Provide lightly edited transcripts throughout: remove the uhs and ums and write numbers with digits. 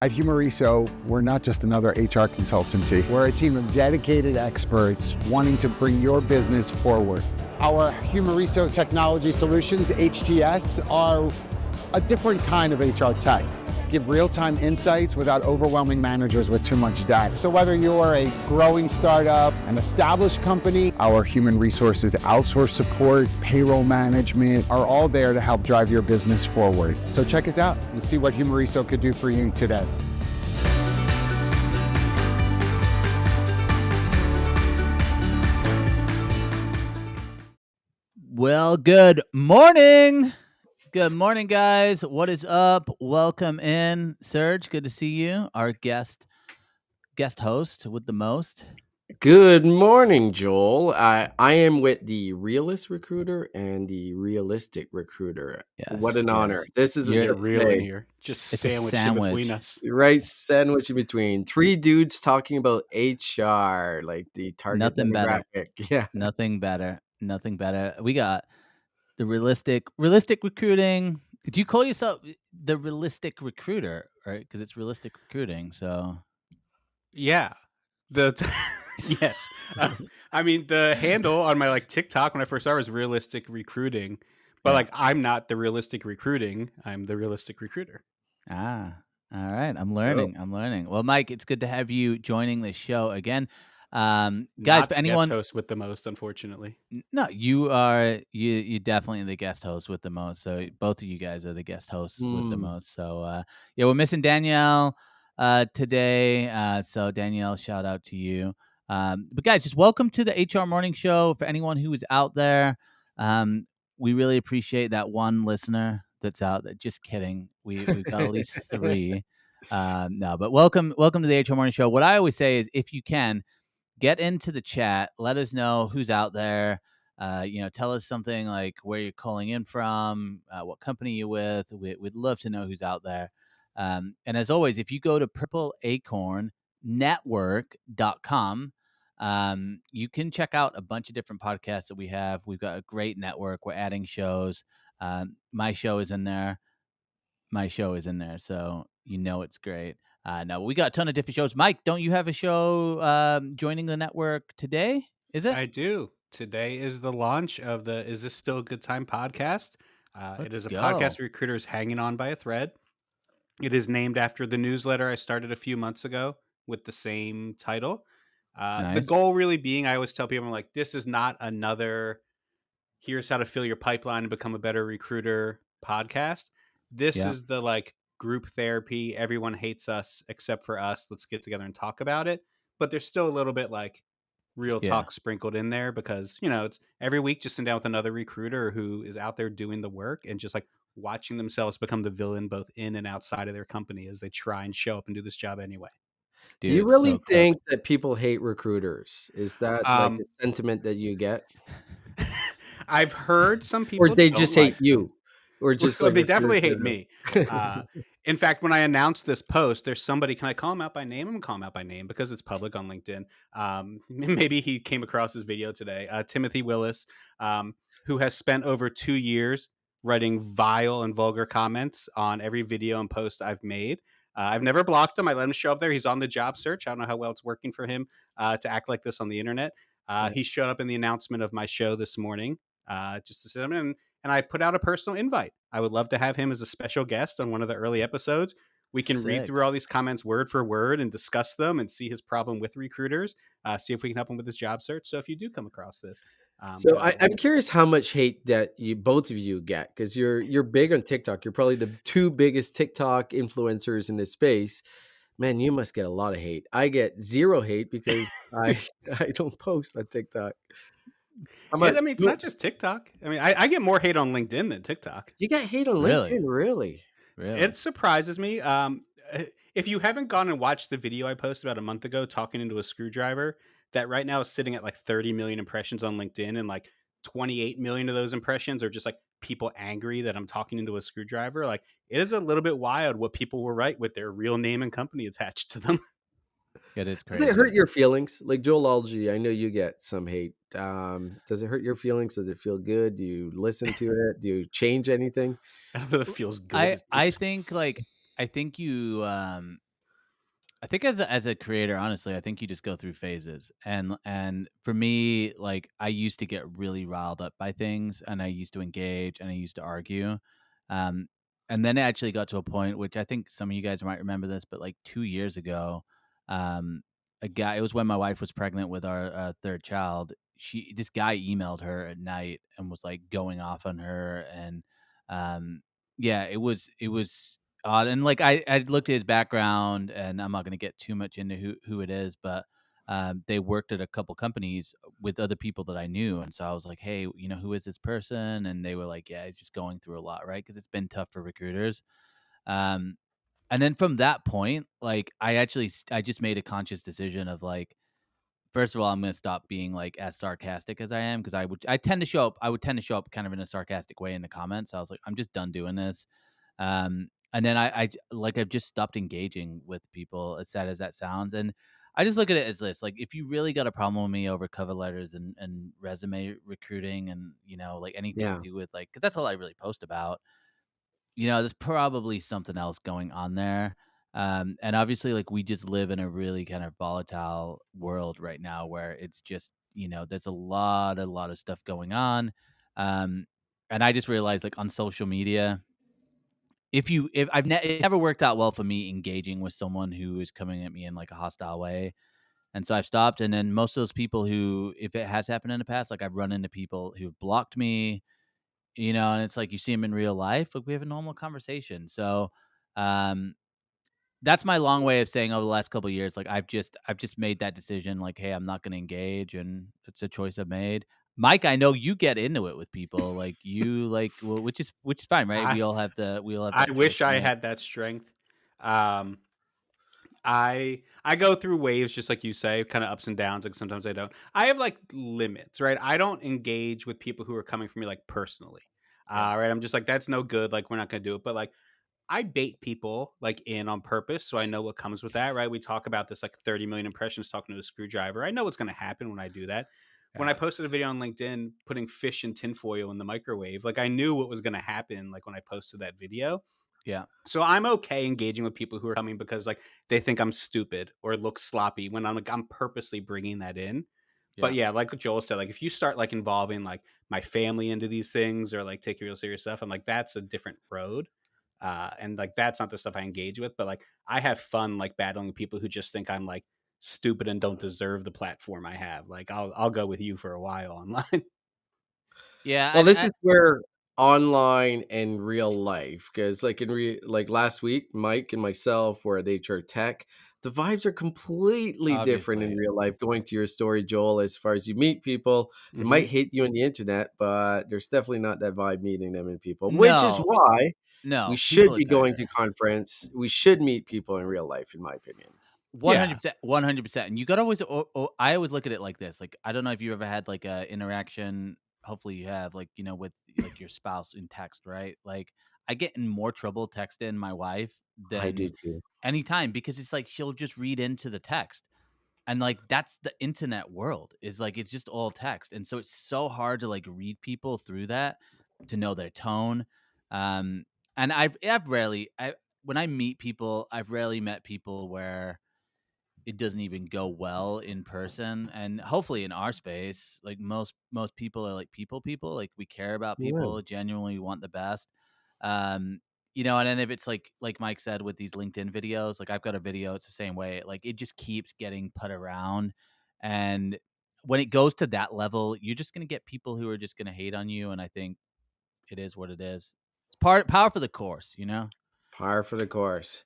At Humoriso, we're not just another HR consultancy. We're a team of dedicated experts wanting to bring your business forward. Our Humoriso technology solutions, HTS, are a different kind of HR tech. Give real-time insights without overwhelming managers with too much data. So whether you're a growing startup, an established company, our human resources outsource support, payroll management are all there to help drive your business forward. So check us out and see what Humoriso could do for you today. Well, good morning. Good morning, guys. What is up? Welcome in, Serge. Good to see you, our guest host with the most. Good morning, Joel. I am with the realist recruiter and the realistic recruiter. Yes, What an honor. This is You're a real in here. Just It's a sandwich in sandwich. between us. right sandwich in between. Three dudes talking about HR, like the target Nothing better. demographic. Yeah. Nothing better. Nothing better. We got the realistic recruiting. Do you call yourself the realistic recruiter, right? Because it's realistic recruiting. So Yeah. Yes. I mean, the handle on my TikTok when I first started was realistic recruiting, but I'm not the realistic recruiting. I'm the realistic recruiter. all right. I'm learning. Well, Mike, it's good to have you joining the show again. Guys, Not for the anyone guest host with the most, unfortunately. No, you definitely the guest host with the most. So both of you guys are the guest hosts with the most. So yeah, we're missing Danielle today. So Danielle, shout out to you. But guys, just welcome to the HR Morning Show. For anyone who is out there, we really appreciate that one listener that's out there. Just kidding. We've got at least three. No, but welcome to the HR Morning Show. What I always say is, if you can, get into the chat. Let us know who's out there. Tell us something like where you're calling in from, what company you're with. We'd love to know who's out there. And as always, if you go to purpleacornnetwork.com, you can check out a bunch of different podcasts that we have. We've got a great network. We're adding shows. My show is in there. So it's great. No, we got a ton of different shows. Mike, don't you have a show joining the network today? Is it? I do. Today is the launch of the Is This Still a Good Time podcast. It is a podcast recruiters hanging on by a thread. It is named after the newsletter I started a few months ago with the same title. Nice. The goal really being, I always tell people, I'm like, this is not another here's how to fill your pipeline and become a better recruiter podcast. This is the group therapy. Everyone hates us except for us. Let's get together and talk about it. But there's still a little bit real talk sprinkled in there because, it's every week just sitting down with another recruiter who is out there doing the work and just watching themselves become the villain both in and outside of their company as they try and show up and do this job anyway. Dude, do you really think that people hate recruiters? Is that a sentiment that you get? I've heard some people, or they just hate you, or just they definitely hate me. In fact, when I announced this post, there's somebody. Can I call him out by name? I'm gonna call him out by name because it's public on LinkedIn. Maybe he came across this video today. Timothy Willis, who has spent over 2 years writing vile and vulgar comments on every video and post I've made. I've never blocked him. I let him show up there. He's on the job search. I don't know how well it's working for him to act like this on the internet. He showed up in the announcement of my show this morning. Just to sit him in, and I put out a personal invite. I would love to have him as a special guest on one of the early episodes. We can read through all these comments word for word and discuss them and see his problem with recruiters, see if we can help him with his job search. So if you do come across this. So I'm curious how much hate that both of you get, because you're big on TikTok. You're probably the two biggest TikTok influencers in this space. Man, you must get a lot of hate. I get zero hate because I don't post on TikTok. It's not just TikTok. I mean, I get more hate on LinkedIn than TikTok. You get hate on LinkedIn, really? It surprises me. If you haven't gone and watched the video I posted about a month ago talking into a screwdriver, that right now is sitting at 30 million impressions on LinkedIn, and 28 million of those impressions are just people angry that I'm talking into a screwdriver. It is a little bit wild what people will write with their real name and company attached to them. It is crazy. Does it hurt your feelings? Like Joel Lalgee, I know you get some hate. Does it hurt your feelings? Does it feel good? Do you listen to it? Do you change anything? I don't know if it feels good. I think you I think as a creator, honestly, I think you just go through phases. And for me, like I used to get really riled up by things and I used to engage and I used to argue. Um and then it actually got to a point which I think some of you guys might remember this, but like 2 years ago, um it was when my wife was pregnant with our third child. This guy emailed her at night and was like going off on her and um yeah, it was odd. And like I looked at his background, and I'm not going to get too much into who it is, but they worked at a couple companies with other people that I knew, and so I was like, hey, who is this person? And they were like, yeah, he's just going through a lot, right? Because it's been tough for recruiters. Um, and then from that point, like I just made a conscious decision of like, first of all, I'm gonna stop being, like, as sarcastic as I am because I would tend to show up kind of in a sarcastic way in the comments. So I was like, "I'm just done doing this." And then I've just stopped engaging with people, as sad as that sounds, and I just look at it as this, like, if you really got a problem with me over cover letters and resume recruiting and, like, anything to Yeah. do with, like, because that's all I really post about, there's probably something else going on there. And obviously, like, we just live in a really kind of volatile world right now where it's just, there's a lot of stuff going on. Um, and I just realized, like, on social media, it never worked out well for me engaging with someone who is coming at me in like a hostile way. And so I've stopped. And then most of those people who, if it has happened in the past, like I've run into people who've blocked me, and it's like you see them in real life, like we have a normal conversation. So, um, that's my long way of saying over the last couple of years, like I've just made that decision, like, hey, I'm not going to engage, and it's a choice I've made. Mike, I know you get into it with people, like you like, well, which is fine, right? I We all have I that choice wish to I make. had that strength. Um, I go through waves just like you say, kind of ups and downs. Like sometimes I don't. I have like limits, right? I don't engage with people who are coming from me like personally. Yeah, Right. I'm just like that's no good. Like we're not gonna do it. But like I bait people like in on purpose, so I know what comes with that, right? We talk about this like 30 million impressions talking to a screwdriver. I know what's gonna happen when I do that. When I yeah, posted a video on LinkedIn putting fish in tinfoil in the microwave, like I knew what was gonna happen like when I posted that video. yeah, So I'm okay engaging with people who are coming because like they think I'm stupid or look sloppy when I'm purposely bringing that in. But yeah. yeah, like what Joel said, like if you start like involving like my family into these things or like taking real serious stuff, I'm like that's a different road. And like that's not the stuff I engage with, but like I have fun like battling people who just think I'm like stupid and don't deserve the platform I have. Like I'll go with you for a while online. Yeah, Well, and this is where online and real life, because like like last week, Mike and myself were at HR Tech. The vibes are completely different in obviously, real life. Going to your story, Joel, as far as you meet people, they Hmm. might hate you on the internet, but there's definitely not that vibe meeting them in people, which is no, why we no, should people are be going tighter. to conference. We should meet people in real life, in my opinion. One hundred Yeah. percent, 100%. And you got to always. I always look at it like this. Like I don't know if you ever had like a interaction. Hopefully you have, like with like your spouse in text, right? Like I get in more trouble texting my wife I than do too. anytime because it's like she'll just read into the text. And like that's the internet world, is like it's just all text. And so it's so hard to like read people through that, to know their tone. Um and I've rarely I when I meet people, I've rarely met people where it doesn't even go well in person. And hopefully in our space, like most people are like people, like we care about Yeah. people, genuinely want the best. um and then if it's like Mike said with these LinkedIn videos, like I've got a video, it's the same way, like it just keeps getting put around. And when it goes to that level, you're just going to get people who are just going to hate on you. And I think it is what it is. It's power for the course, Par for the course.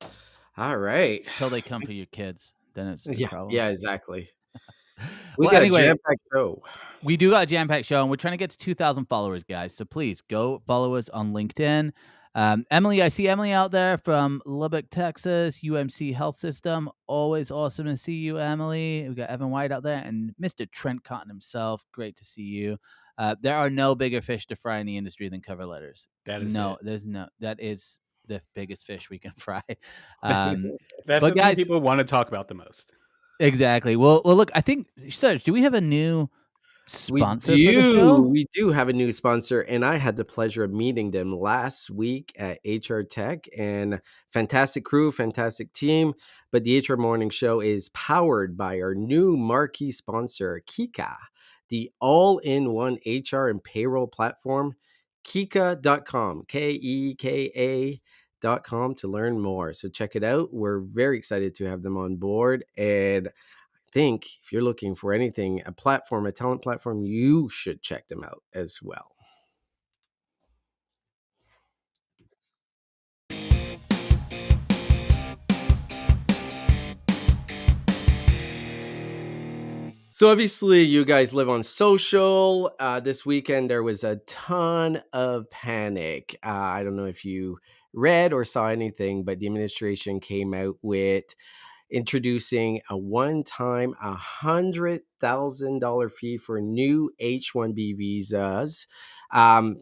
All right. till they come for your kids, then it's Yeah. Yeah. problems. Exactly. We Well, got a anyway, jam-packed show. we do got a jam-packed show, and we're trying to get to 2,000 followers, guys. So please go follow us on LinkedIn. Emily, I see Emily out there from Lubbock, Texas, UMC Health System. Always awesome to see you, Emily. We got Evan White out there and Mr. Trent Cotton himself. Great to see you. There are no bigger fish to fry in the industry than cover letters. That is No, it. there's no. That is the biggest fish we can fry. Um, That's but the thing guys, people want to talk about the most. exactly. Well, look. I think, Serge, do we have a new sponsor for the show? We do have a new sponsor, and I had the pleasure of meeting them last week at HR Tech, and fantastic crew, fantastic team. But the HR Morning Show is powered by our new marquee sponsor, Kika, the all-in-one HR and payroll platform, Kika.com, Keka.com to learn more. So check it out. We're very excited to have them on board, and think if you're looking for anything, a platform, a talent platform, you should check them out as well. So obviously you guys live on social. This weekend there was a ton of panic. I don't know if you read or saw anything, but the administration came out with introducing a one-time $100,000 fee for new H-1B visas,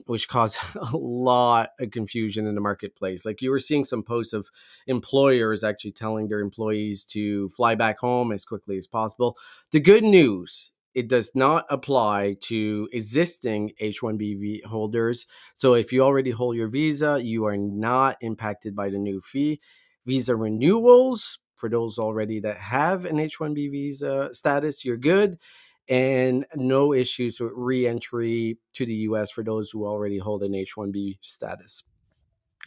which caused a lot of confusion in the marketplace. Like you were seeing some posts of employers actually telling their employees to fly back home as quickly as possible. The good news, it does not apply to existing H-1B holders. So if you already hold your visa, you are not impacted by the new fee. Visa renewals, for those already that have an H-1B visa status, you're good. And no issues with re-entry to the US for those who already hold an H-1B status.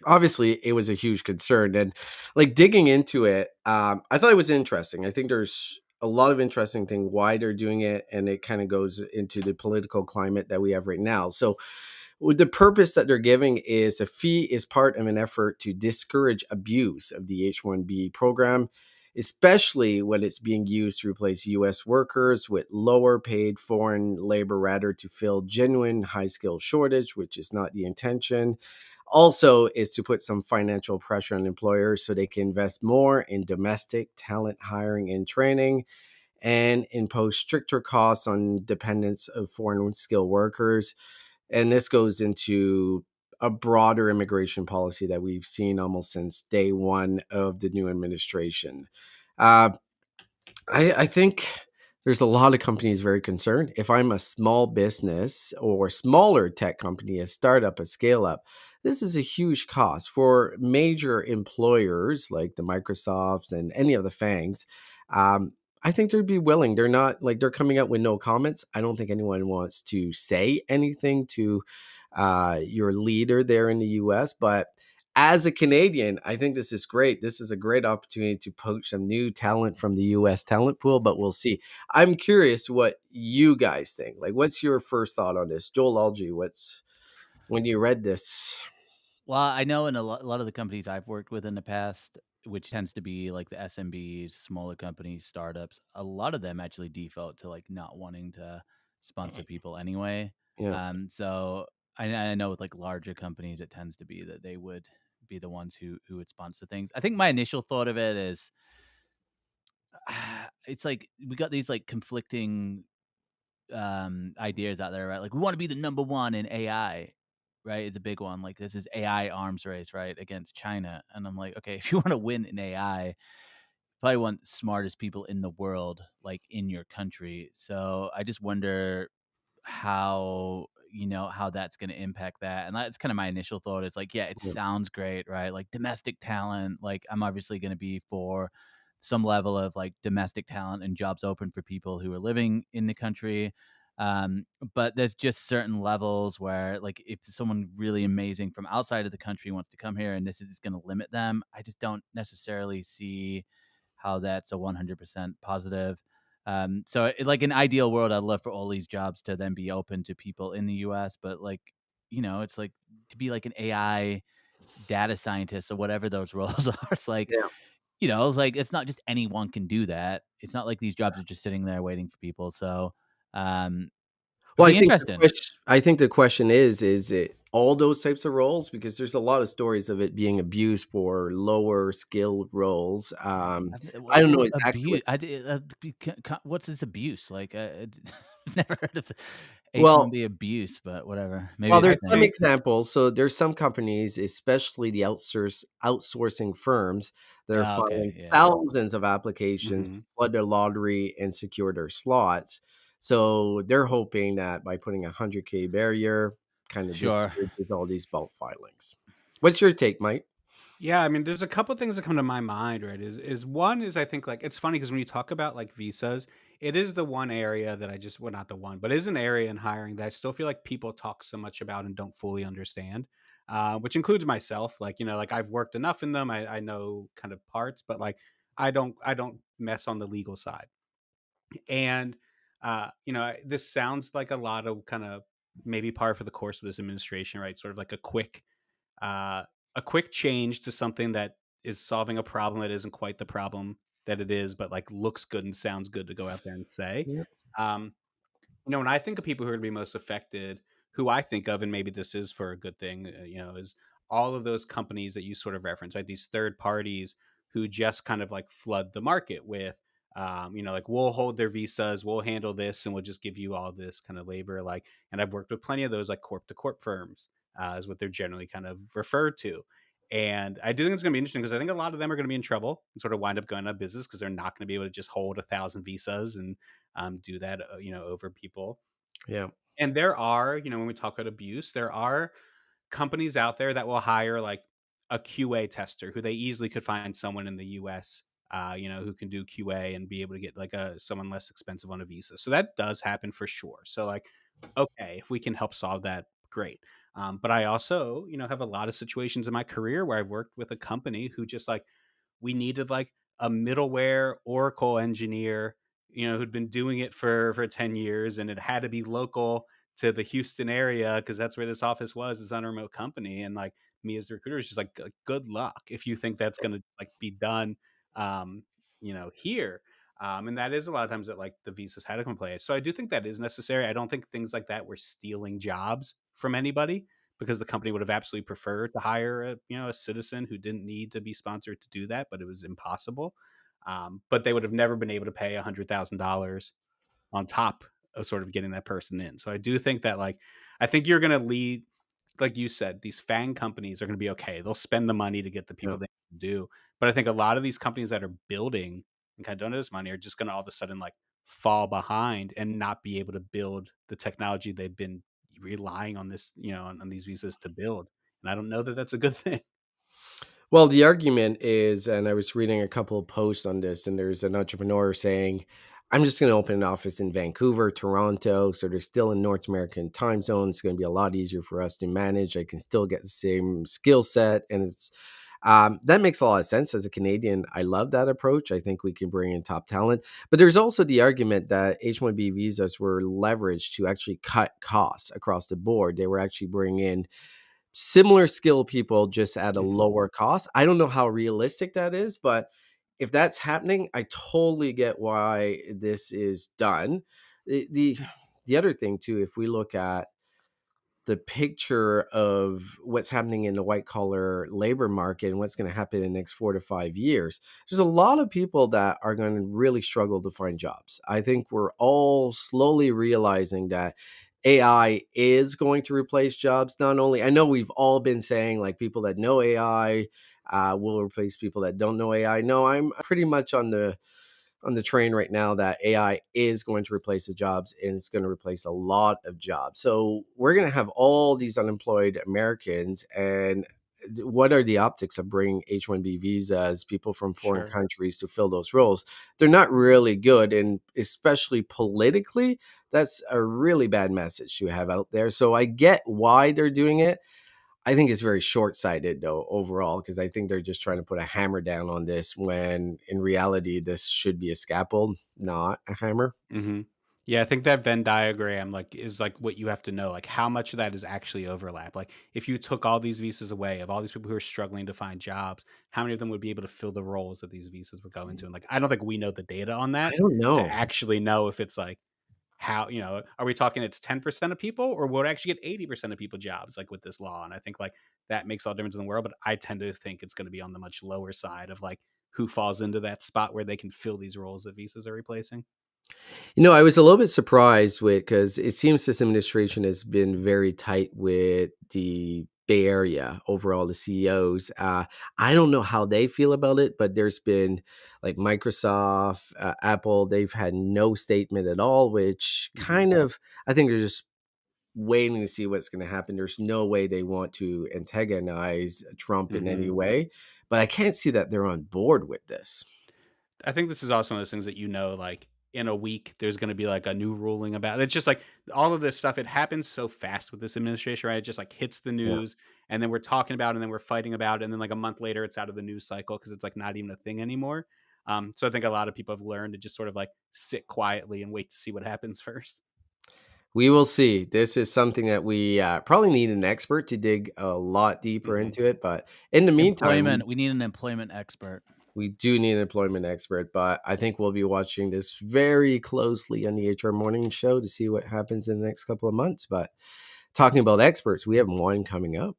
Obviously, it was a huge concern. And like digging into it, I thought it was interesting. I think there's a lot of interesting thing why they're doing it. And it kind of goes into the political climate that we have right now. So the purpose that they're giving is a fee is part of an effort to discourage abuse of the H-1B program, especially when it's being used to replace U.S. workers with lower paid foreign labor rather to fill genuine high skill shortage, which is not the intention. Also is to put some financial pressure on employers so they can invest more in domestic talent hiring and training and impose stricter costs on dependents of foreign skilled workers. And this goes into a broader immigration policy that we've seen almost since day one of the new administration. Uh, I think there's a lot of companies very concerned. If I'm a small business or smaller tech company, a startup, a scale up, this is a huge cost for major employers like the Microsofts and any of the FANGs. I think they'd be willing. They're not like they're coming out with no comments. I don't think anyone wants to say anything to your leader there in the US, but as a Canadian, I think this is great. This is a great opportunity to poach some new talent from the US talent pool, but we'll see. I'm curious what you guys think. Like, what's your first thought on this? Joel Lalgee, what's when you read this? Well, I know in a lot of the companies I've worked with in the past, which tends to be like the SMBs, smaller companies, startups, a lot of them actually default to like not wanting to sponsor people anyway. Yeah. So I know with like larger companies, it tends to be that they would be the ones who would sponsor things. I think my initial thought of it is, it's like we got these like conflicting ideas out there, right? Like we want to be the number one in AI, right? Is a big one. Like this is AI arms race, right, against China. And I'm like, okay, if you want to win in AI, you probably want smartest people in the world, like in your country. So I just wonder how how that's going to impact that. And that's kind of my initial thought is like, yeah, it Yeah. sounds great, right? Like domestic talent, like I'm obviously going to be for some level of like domestic talent and jobs open for people who are living in the country. But there's just certain levels where like if someone really amazing from outside of the country wants to come here and this is going to limit them, I just don't necessarily see how that's a 100% positive. So like an ideal world, I'd love for all these jobs to then be open to people in the US, but like, it's like to be like an AI data scientist or whatever those roles are. It's like, Yeah. it's like it's not just anyone can do that. It's not like these jobs are just sitting there waiting for people. So it'll Well, be interesting. I think the question is it all those types of roles? Because there's a lot of stories of it being abused for lower skilled roles. I don't know exactly Abuse. what. What's this abuse? Like, I've never heard of Well, H1B abuse, but whatever. Maybe Well, it's a there's some thing. examples. So there's some companies, especially the outsourcing firms, that are Oh, filing okay. Yeah. thousands of applications to Mhm. flood their lottery and secure their slots. So they're hoping that by putting a 100K barrier, kind of Sure. discourages all these bulk filings. What's your take, Mike? Yeah, I mean, there's a couple things that come to my mind, right? Is one is I think like it's funny because when you talk about like visas, it is the one area that I just well not the one, but is an area in hiring that I still feel like people talk so much about and don't fully understand. Which includes myself. Like, like I've worked enough in them. I know kind of parts, but like I don't mess on the legal side. And this sounds like a lot of kind of maybe par for the course of this administration, right? Sort of like uh, a quick change to something that is solving a problem that isn't quite the problem that it is, but like looks good and sounds good to go out there and say. Yeah. Um, when I think of people who are going to be most affected, who I think of, and maybe this is for a good thing, is all of those companies that you sort of reference, right? These third parties who just kind of like flood the market with, like we'll hold their visas, we'll handle this, and we'll just give you all this kind of labor. Like, and I've worked with plenty of those like corp to corp firms, is what they're generally kind of referred to. And I do think it's going to be interesting because I think a lot of them are going to be in trouble and sort of wind up going out of business because they're not going to be able to just hold 1,000 visas and do that, over people. Yeah. And there are, when we talk about abuse, there are companies out there that will hire like a QA tester who they easily could find someone in the US, who can do QA and be able to get like someone less expensive on a visa. So that does happen for sure. So like, okay, if we can help solve that, great. But I also, have a lot of situations in my career where I've worked with a company who just like we needed like a middleware Oracle engineer, who'd been doing it for 10 years, and it had to be local to the Houston area because that's where this office was. It's on a remote company. And like me as the recruiter is just like good luck if you think that's gonna like be done here. And that is a lot of times that like the visas had to complain. So I do think that is necessary. I don't think things like that were stealing jobs from anybody because the company would have absolutely preferred to hire a citizen who didn't need to be sponsored to do that, but it was impossible. But they would have never been able to pay $100,000 on top of sort of getting that person in. So I do think that like I think you're going to lead, like you said, these FANG companies are going to be okay. They'll spend the money to get the Yeah. people they need to do. But I think a lot of these companies that are building and kind of don't have this money are just going to all of a sudden like fall behind and not be able to build the technology they've been relying on this, on these visas to build. And I don't know that that's a good thing. Well, the argument is, and I was reading a couple of posts on this, and there's an entrepreneur saying, I'm just going to open an office in Vancouver, Toronto. So they're still in North American time zone. It's going to be a lot easier for us to manage. I can still get the same skill set. And that makes a lot of sense. As a Canadian, I love that approach. I think we can bring in top talent. But there's also the argument that H-1B visas were leveraged to actually cut costs across the board. They were actually bringing in similar skill people just at a Mhm. lower cost. I don't know how realistic that is, but if that's happening, I totally get why this is done. The other thing too, if we look at the picture of what's happening in the white collar labor market and what's going to happen in the next 4 to 5 years, there's a lot of people that are going to really struggle to find jobs. I think we're all slowly realizing that AI is going to replace jobs. Not only, I know we've all been saying like people that know AI will replace people that don't know AI. No, I'm pretty much on the train right now that AI is going to replace the jobs and it's going to replace a lot of jobs. So we're going to have all these unemployed Americans. And what are the optics of bringing H-1B visas, people from foreign Sure. countries to fill those roles? They're not really good. And especially politically, that's a really bad message to have out there. So I get why they're doing it. I think it's very short-sighted though overall, because I think they're just trying to put a hammer down on this when in reality this should be a scaffold, not a hammer. hmm Yeah, I think that Venn diagram like is like what you have to know, like how much of that is actually overlap. Like if you took all these visas away of all these people who are struggling to find jobs, how many of them would be able to fill the roles that these visas would go into? And like I don't think we know the data on I that don't to know. actually know if it's like how, are we talking it's 10% of people or would actually get 80% of people jobs like with this law? And I think like that makes all the difference in the world. But I tend to think it's going to be on the much lower side of like who falls into that spot where they can fill these roles that visas are replacing. I was a little bit surprised with because it seems this administration has been very tight with the Bay Area overall, the CEOs. I don't know how they feel about it, but there's been like Microsoft, Apple, they've had no statement at all, which kind of, I think they're just waiting to see what's going to happen. There's no way they want to antagonize Trump in any way, but I can't see that they're on board with this. I think this is also one of those things that, like in a week, there's going to be like a new ruling about it. It's just like all of this stuff. It happens so fast with this administration, right? It just like hits the Yeah. news and then we're talking about it and then we're fighting about it. And then like a month later, it's out of the news cycle because it's like not even a thing anymore. So I think a lot of people have learned to just sort of like sit quietly and wait to see what happens first. We will see. This is something that we probably need an expert to dig a lot deeper into it. But in the meantime, We need an employment expert. we do need an employment expert. But I think we'll be watching this very closely on the HR Morning Show to see what happens in the next couple of months. But talking about experts, we have one coming up.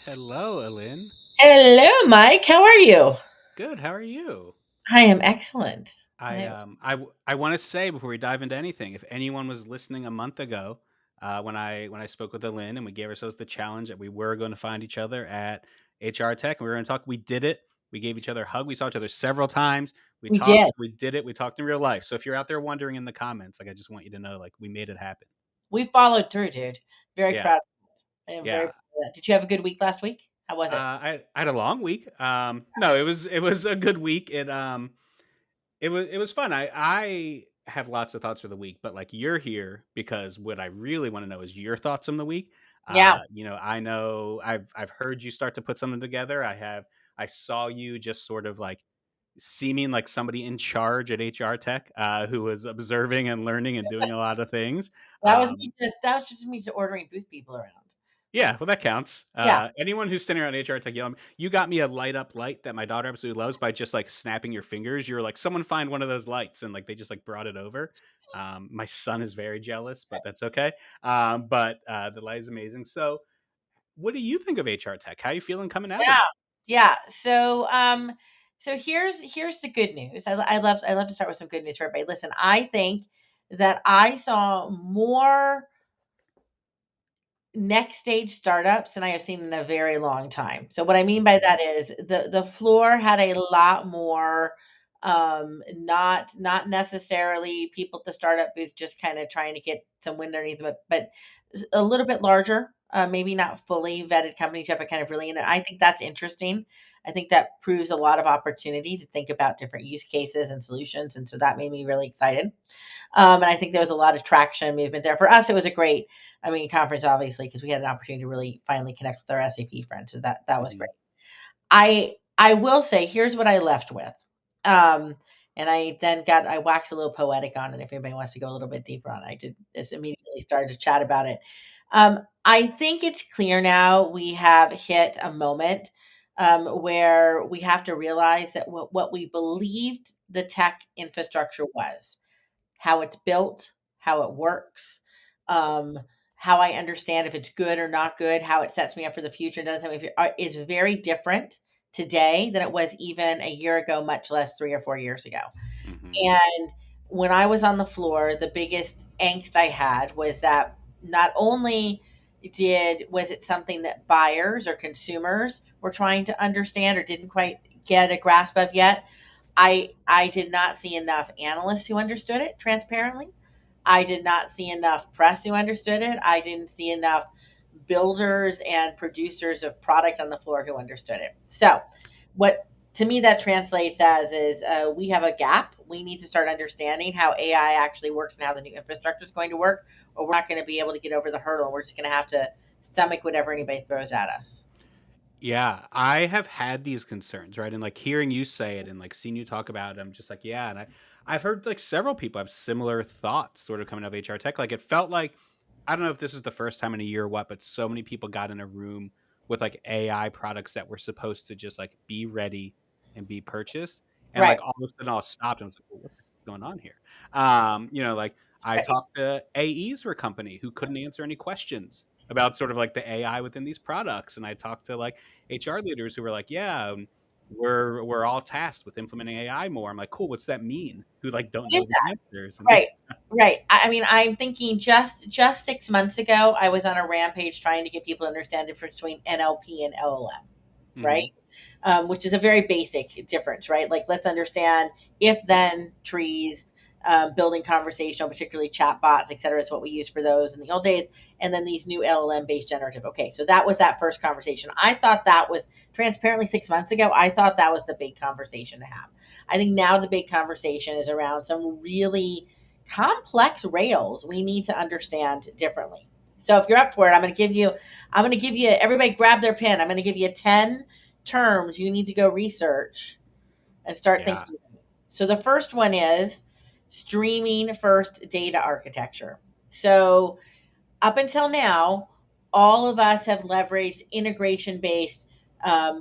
Hello, Alin. Hello, Mike. How are you? Good. How are you? I am excellent. I want to say before we dive into anything, if anyone was listening a month ago, when I spoke with Alin and we gave ourselves the challenge that we were going to find each other at HR Tech and we were going to talk, we did it. We gave each other a hug. We saw each other several times. We We talked. did. We did it. We talked in real life. So if you're out there wondering in the comments, like I just want you to know, like we made it happen. We followed through, dude. Very Yeah, proud. I am very yeah. proud of that. Did you have a good week last week? How was it? I had a long week. No, it was a good week. It was fun. I have lots of thoughts for the week, but like you're here because what I really want to know is your thoughts on the week. Yeah. I know I've heard you start to put something together. I saw you just sort of like seeming like somebody in charge at HR Tech, who was observing and learning and doing a lot of things. That was just me just ordering booth people around. Yeah, well, that counts. Yeah. Anyone who's standing around HR Tech yelling, you got me a light up light that my daughter absolutely loves by just like snapping your fingers. You're like, someone find one of those lights. And like, they just like brought it over. My son is very jealous, but that's okay. But the light is amazing. So what do you think of HR Tech? How are you feeling coming out of Yeah. it? Yeah. So here's the good news. I love to start with some good news for everybody. Listen, I think that I saw more next stage startups than I have seen in a very long time. So what I mean by that is the floor had a lot more not necessarily people at the startup booth just kind of trying to get some wind underneath them, but a little bit larger, maybe not fully vetted companies yet, but kind of really in it. I think that's interesting. I think that proves a lot of opportunity to think about different use cases and solutions. And so that made me really excited. And I think there was a lot of traction and movement there. For us, it was a great, conference, obviously, because we had an opportunity to really finally connect with our SAP friends. So that was great. I will say, here's what I left with. And I waxed a little poetic on it. If anybody wants to go a little bit deeper on it, I did just immediately started to chat about it. I think it's clear now we have hit a moment where we have to realize that what we believed the tech infrastructure was, how it's built, how it works, um, how I understand if it's good or not good, how it sets me up for the future, is very different today than it was even a year ago, much less 3 or 4 years ago. And when I was on the floor, the biggest angst I had was that not only was it something that buyers or consumers were trying to understand or didn't quite get a grasp of yet, I did not see enough analysts who understood it transparently. I did not see enough press who understood it. I didn't see enough builders and producers of product on the floor who understood it. So, what to me that translates as is we have a gap. We need to start understanding how AI actually works and how the new infrastructure is going to work, or we're not going to be able to get over the hurdle. We're just going to have to stomach whatever anybody throws at us. Yeah, I have had these concerns, right? And like hearing you say it and like seeing you talk about it, I'm just like, yeah. And I've heard like several people have similar thoughts sort of coming out of HR Tech. Like it felt like, I don't know if this is the first time in a year or what, but so many people got in a room with like AI products that were supposed to just like be ready and be purchased. And Right. like all of a sudden all stopped and I was like, well, what's going on here? Like I Right. talked to AEs for a company who couldn't answer any questions about sort of like the AI within these products. And I talked to like HR leaders who were like, yeah, we're all tasked with implementing AI more. I'm like, cool, what's that mean? Who like don't What know is the that? answers. And Right. Right. I mean, I'm thinking just 6 months ago, I was on a rampage trying to get people to understand the difference between NLP and LLM, right? Mhm. Which is a very basic difference, right? Like, let's understand if then trees, building conversational, particularly chat bots, et cetera. It's what we use for those in the old days. And then these new LLM based generative. Okay. So that was that first conversation. I thought that was transparently 6 months ago. I thought that was the big conversation to have. I think now the big conversation is around some really complex rails we need to understand differently. So if you're up for it, I'm going to give you, everybody grab their pen. I'm going to give you 10 terms you need to go research and start Yeah. thinking. So the first one is streaming first data architecture. So up until now, all of us have leveraged integration based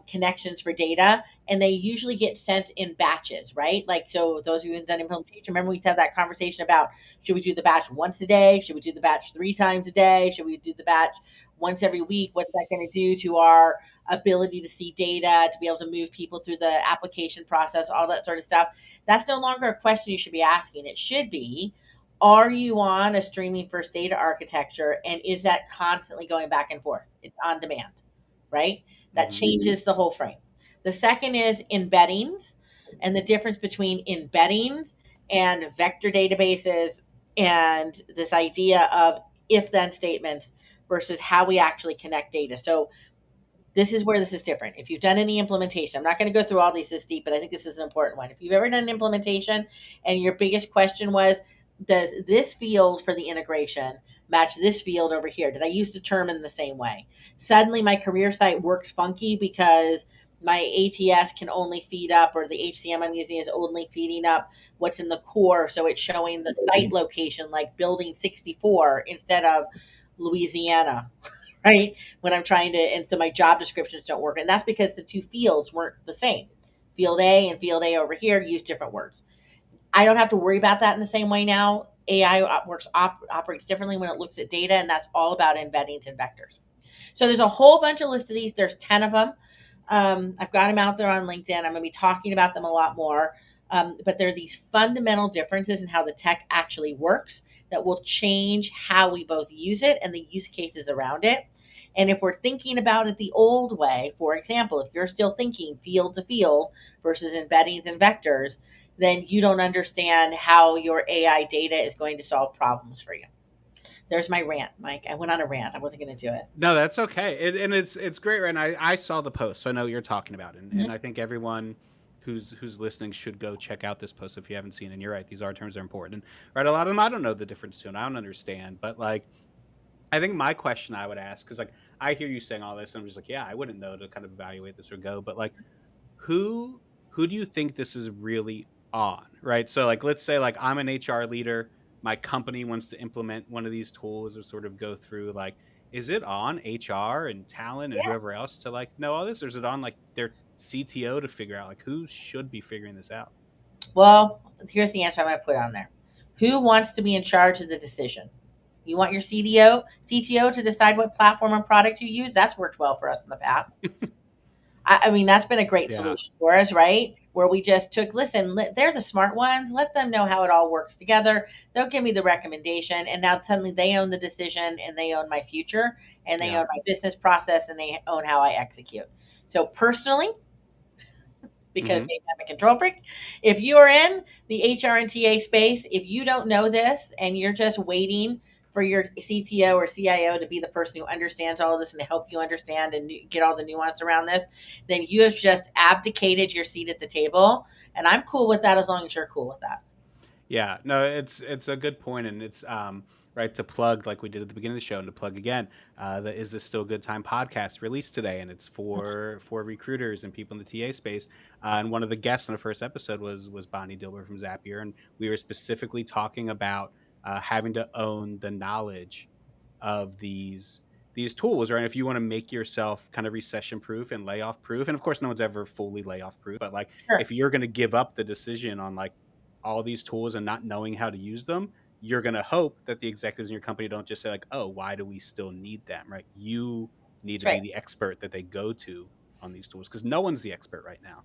connections for data, and they usually get sent in batches, right? Like, so those of you who've done implementation, remember we had that conversation about should we do the batch once a day? Should we do the batch 3 times a day? Should we do the batch once every week? What's that going to do to our ability to see data, to be able to move people through the application process, all that sort of stuff? That's no longer a question you should be asking. It should be, are you on a streaming first data architecture, and is that constantly going back and forth? It's on demand, right? That Mhm. changes the whole frame. The second is embeddings, and the difference between embeddings and vector databases, and this idea of if then statements versus how we actually connect data. So this is where this is different. If you've done any implementation, I'm not going to go through all these this deep, but I think this is an important one. If you've ever done an implementation and your biggest question was, does this field for the integration match this field over here? Did I use the term in the same way? Suddenly my career site works funky because my ATS can only feed up, or the HCM I'm using is only feeding up what's in the core. So it's showing the site location like building 64 instead of Louisiana, right? When I'm trying to, and so my job descriptions don't work. And that's because the two fields weren't the same. Field A and field A over here use different words. I don't have to worry about that in the same way now. AI operates differently when it looks at data, and that's all about embeddings and vectors. So there's a whole bunch of lists of these. There's 10 of them. I've got them out there on LinkedIn. I'm going to be talking about them a lot more. But there are these fundamental differences in how the tech actually works that will change how we both use it and the use cases around it. And if we're thinking about it the old way, for example, if you're still thinking field to field versus embeddings and vectors, then you don't understand how your AI data is going to solve problems for you. There's my rant, Mike. I went on a rant. I wasn't going to do it. No, that's okay. And it's great, right? And I saw the post, so I know what you're talking about. And I think everyone who's listening should go check out this post if you haven't seen it. And you're right, these R terms are important. Right, a lot of them I don't know the difference to, and I don't understand. But like, I think my question I would ask, because like I hear you saying all this, and I'm just like, yeah, I wouldn't know to kind of evaluate this or go. But like, who who do you think this is really on, right? So like, let's say like I'm an HR leader, my company wants to implement one of these tools or sort of go through like, is it on HR and talent and Yeah. whoever else to like know all this, or is it on like their CTO to figure out like who should be figuring this out? Well, here's the answer I'm going to put on there. Who wants to be in charge of the decision? You want your CTO to decide what platform and product you use? That's worked well for us in the past. I mean, that's been a great Yeah. solution for us, right? Where we just took, listen, they're the smart ones. Let them know how it all works together. They'll give me the recommendation. And now suddenly they own the decision, and they own my future, and they Yeah. own my business process, and they own how I execute. So personally, because Mhm. maybe I'm a control freak. If you are in the HR and TA space, if you don't know this and you're just waiting for your CTO or CIO to be the person who understands all of this and to help you understand and get all the nuance around this, then you have just abdicated your seat at the table. And I'm cool with that as long as you're cool with that. Yeah, no, it's a good point, and it's right to plug like we did at the beginning of the show, and to plug again. The Is This Still a Good Time podcast released today, and it's for recruiters and people in the TA space. And one of the guests on the first episode was Bonnie Dilber from Zapier, and we were specifically talking about having to own the knowledge of these tools, right? If you want to make yourself kind of recession proof and layoff proof, and of course no one's ever fully layoff proof, but like Sure. if you're going to give up the decision on like all these tools and not knowing how to use them, you're going to hope that the executives in your company don't just say like, oh, why do we still need them, right? You need That's to be right. the expert that they go to on these tools, because no one's the expert right now.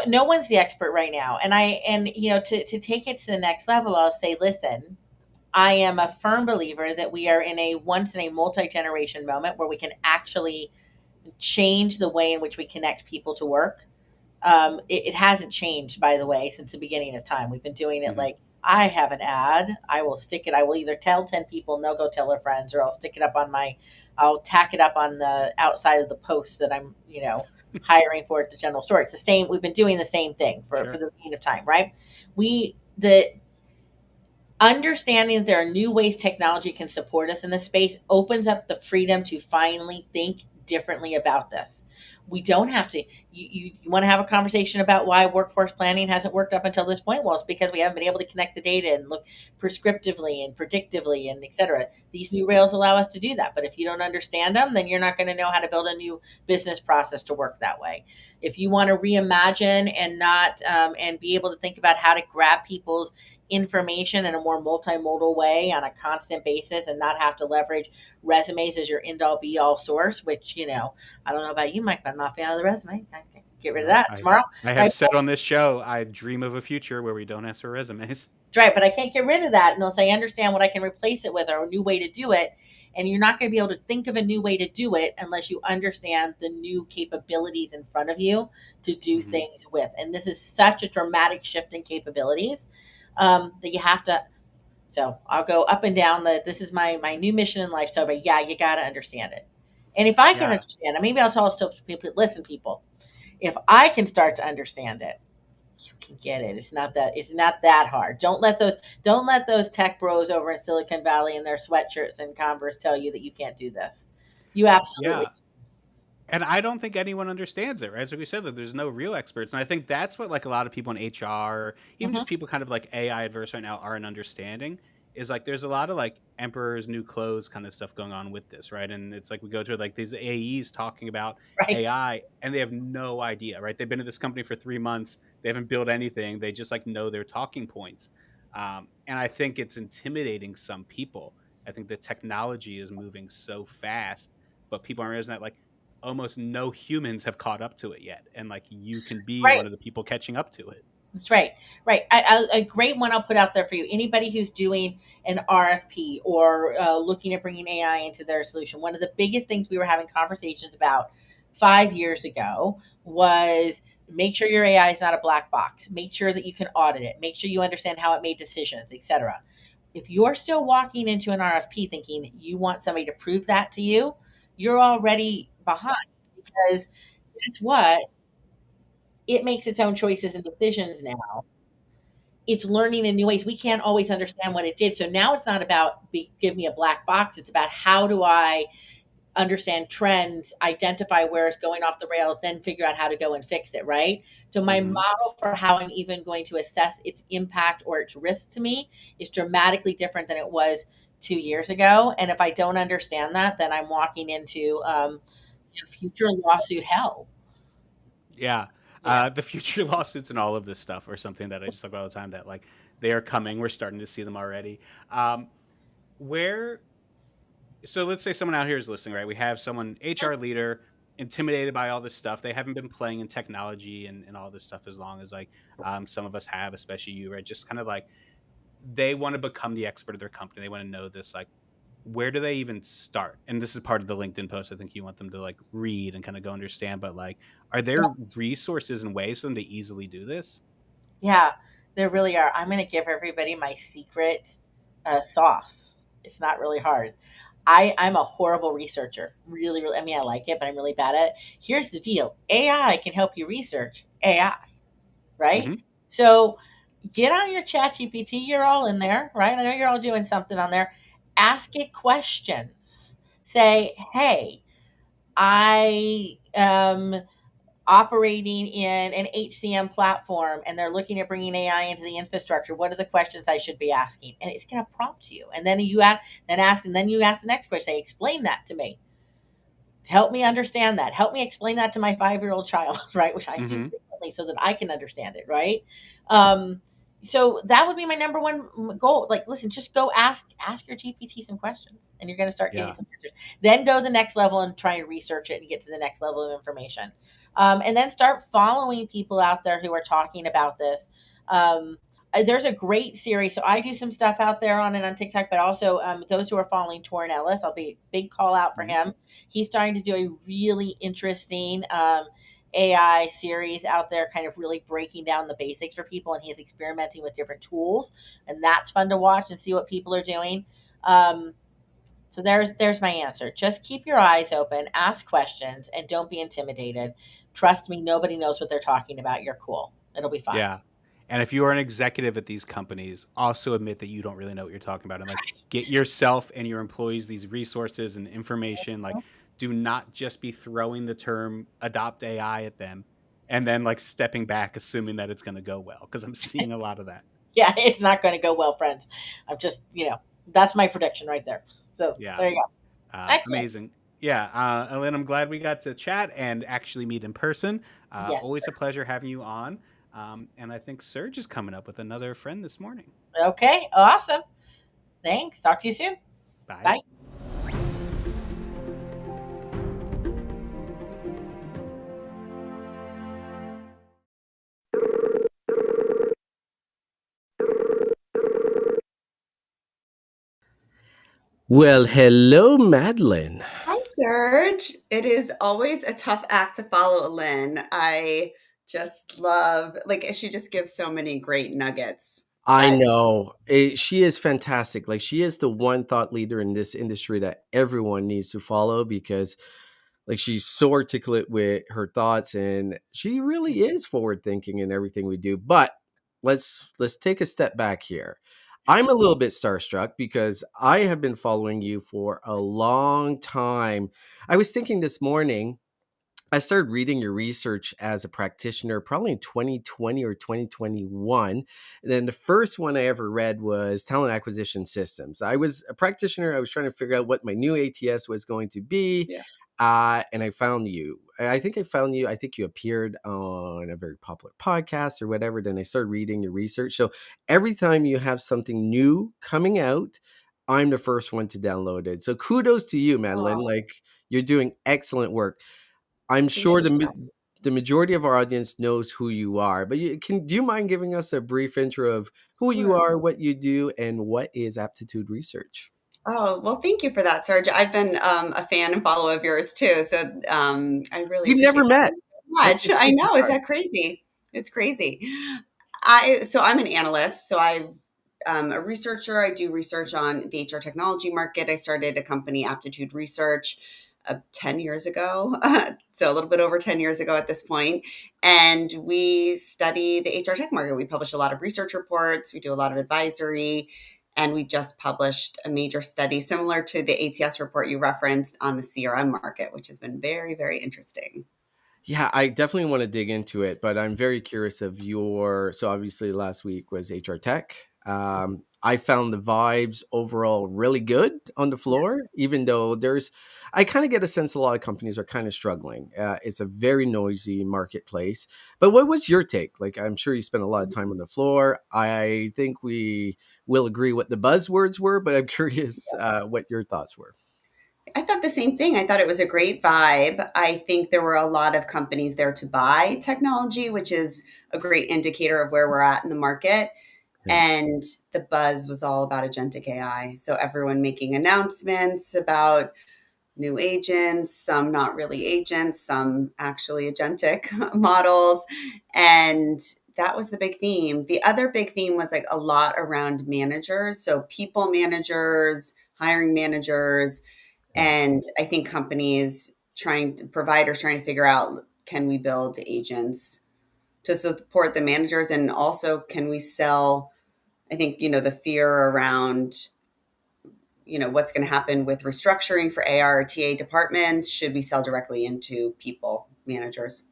no one's the expert right now. And to take it to the next level, I'll say, listen, I am a firm believer that we are in a once in a multi-generation moment where we can actually change the way in which we connect people to work. It hasn't changed, by the way, since the beginning of time. We've been doing it like, I have an ad. I will stick it. I will either tell 10 people and they'll go tell their friends, or I'll stick it up I'll tack it up on the outside of the post that I'm, hiring for at the general store. It's the same. We've been doing the same thing for the beginning of time, right? The understanding that there are new ways technology can support us in this space opens up the freedom to finally think differently about this. We don't have to. You want to have a conversation about why workforce planning hasn't worked up until this point? Well, it's because we haven't been able to connect the data and look prescriptively and predictively and et cetera. These new rails allow us to do that. But if you don't understand them, then you're not going to know how to build a new business process to work that way. If you want to reimagine and not and be able to think about how to grab people's information in a more multimodal way on a constant basis and not have to leverage resumes as your end all be all source, which, I don't know about you, Mike, but I'm not a fan of the resume. I can get rid of that tomorrow. I have said on this show, I dream of a future where we don't ask for resumes. Right, but I can't get rid of that unless I understand what I can replace it with or a new way to do it. And you're not going to be able to think of a new way to do it unless you understand the new capabilities in front of you to do things with. And this is such a dramatic shift in capabilities that you have to. So I'll go up and down this is my new mission in life. So, but yeah, you got to understand it. And if I can understand it, maybe I'll tell people, listen, people, if I can start to understand it, you can get it. It's not that hard. Don't let those tech bros over in Silicon Valley in their sweatshirts and Converse tell you that you can't do this. You absolutely. Yeah. And I don't think anyone understands it, right? So we said that there's no real experts. And I think that's what like a lot of people in HR, even just people kind of like AI adverse right now aren't understanding, is like there's a lot of like emperor's new clothes kind of stuff going on with this, right? And it's like we go to like these AEs talking about AI and they have no idea, right? They've been at this company for 3 months. They haven't built anything. They just like know their talking points. And I think it's intimidating some people. I think the technology is moving so fast, but people aren't realizing that like almost no humans have caught up to it yet. And like you can be one of the people catching up to it. That's right. Right. A great one I'll put out there for you. Anybody who's doing an RFP or looking at bringing AI into their solution. One of the biggest things we were having conversations about 5 years ago was make sure your AI is not a black box. Make sure that you can audit it. Make sure you understand how it made decisions, etc. If you're still walking into an RFP thinking you want somebody to prove that to you, you're already behind, because guess what? It makes its own choices and decisions now. It's learning in new ways. We can't always understand what it did. So now it's not about give me a black box. It's about how do I understand trends, identify where it's going off the rails, then figure out how to go and fix it, right? So my model for how I'm even going to assess its impact or its risk to me is dramatically different than it was 2 years ago. And if I don't understand that, then I'm walking into future lawsuit hell. Yeah. The future lawsuits and all of this stuff are something that I just talk about all the time, that like they are coming. We're starting to see them already. So let's say someone out here is listening, right? We have someone, HR leader, intimidated by all this stuff. They haven't been playing in technology and all this stuff as long as like some of us have, especially you, right? Just kind of like they want to become the expert of their company. They want to know this, like, where do they even start? And this is part of the LinkedIn post. I think you want them to like read and kind of go understand, but like, are there resources and ways for them to easily do this? Yeah, there really are. I'm going to give everybody my secret sauce. It's not really hard. I'm a horrible researcher. Really, really. I mean, I like it, but I'm really bad at it. Here's the deal. AI can help you research AI, right? So get on your chat GPT. You're all in there, right? I know you're all doing something on there. Ask it questions. Say, hey, I am operating in an HCM platform and they're looking at bringing AI into the infrastructure. What are the questions I should be asking? And it's going to prompt you. And then you ask the next question. Say, explain that to me. Help me understand that. Help me explain that to my 5-year-old child, right? Which I do frequently so that I can understand it, right? So that would be my number one goal. Like, listen, just go ask your GPT some questions, and you're going to start getting Yeah. some answers. Then go to the next level and try and research it and get to the next level of information. And then start following people out there who are talking about this. There's a great series. So I do some stuff out there on TikTok, but also those who are following Torrin Ellis, I'll be big call out for him. He's starting to do a really interesting AI series out there, kind of really breaking down the basics for people, and he's experimenting with different tools, and that's fun to watch and see what people are doing. So there's my answer. Just keep your eyes open, ask questions, and don't be intimidated. Trust me, nobody knows what they're talking about. You're cool. It'll be fine. Yeah. And if you are an executive at these companies, also admit that you don't really know what you're talking about, and like get yourself and your employees these resources and information. Like, do not just be throwing the term adopt AI at them and then like stepping back, assuming that it's going to go well. Because I'm seeing a lot of that. Yeah, it's not going to go well, friends. I'm just, that's my prediction right there. So Yeah. there you go. Amazing. Yeah. Ellen, I'm glad we got to chat and actually meet in person. Yes, Always sir. a pleasure having you on. And I think Serge is coming up with another friend this morning. Okay, awesome. Thanks. Talk to you soon. Bye. Bye. Well, hello, Madeline. Hi, Serge. It is always a tough act to follow, Lynn. I just love, she just gives so many great nuggets. I know. She is fantastic. Like, she is the one thought leader in this industry that everyone needs to follow because like she's so articulate with her thoughts and she really is forward thinking in everything we do. But let's take a step back here. I'm a little bit starstruck because I have been following you for a long time. I was thinking this morning, I started reading your research as a practitioner probably in 2020 or 2021. And then the first one I ever read was Talent Acquisition Systems. I was a practitioner. I was trying to figure out what my new ATS was going to be. Yeah. And I found you. I think you appeared on a very popular podcast or whatever. Then I started reading your research. So every time you have something new coming out, I'm the first one to download it. So kudos to you, Madeline. Aw. Like, you're doing excellent work. I'm sure Appreciate that. the majority of our audience knows who you are, but do you mind giving us a brief intro of who you Sure. are, what you do, and what is Aptitude Research? Oh, well, thank you for that, Serge. I've been a fan and follower of yours too. So I really We've never appreciate that met. so That's much. the I crazy know. Is part. that crazy? It's crazy. So I'm an analyst. So I'm a researcher. I do research on the HR technology market. I started a company, Aptitude Research, 10 years ago. So a little bit over 10 years ago at this point. And we study the HR tech market. We publish a lot of research reports. We do a lot of advisory. And we just published a major study similar to the ATS report you referenced on the CRM market, which has been very, very interesting. Yeah, I definitely want to dig into it, but I'm very curious of so obviously last week was HR Tech. I found the vibes overall really good on the floor, even though I kind of get a sense a lot of companies are kind of struggling. It's a very noisy marketplace. But what was your take? Like, I'm sure you spent a lot of time on the floor. I think we will agree what the buzzwords were, but I'm curious what your thoughts were. I thought the same thing. I thought it was a great vibe. I think there were a lot of companies there to buy technology, which is a great indicator of where we're at in the market. Yeah. And the buzz was all about agentic AI. So everyone making announcements about new agents, some not really agents, some actually agentic models. And that was the big theme. The other big theme was like a lot around managers. So people managers, hiring managers. And I think providers trying to figure out, can we build agents to support the managers? And also, can we sell, I think, the fear around, what's going to happen with restructuring for AR or TA departments? Should we sell directly into people managers?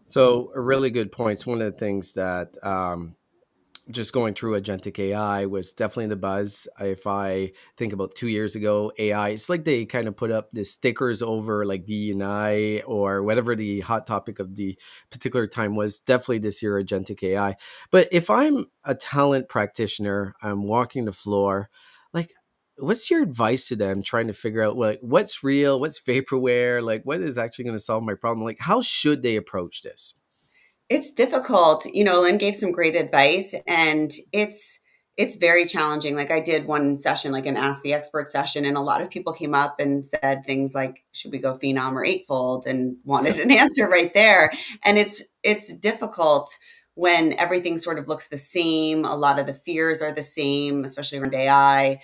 So a really good point. It's one of the things that just going through agentic AI was definitely the buzz. If I think about 2 years ago, AI, it's like they kind of put up the stickers over like D&I or whatever the hot topic of the particular time was. Definitely this year, agentic AI. But if I'm a talent practitioner, I'm walking the floor, like, what's your advice to them trying to figure out what's real, what's vaporware, like what is actually going to solve my problem? Like, how should they approach this? It's difficult. Lynn gave some great advice, and it's very challenging. Like, I did one session, like an Ask the Expert session, and a lot of people came up and said things like, should we go Phenom or Eightfold, and wanted an answer right there. And it's difficult when everything sort of looks the same. A lot of the fears are the same, especially around AI.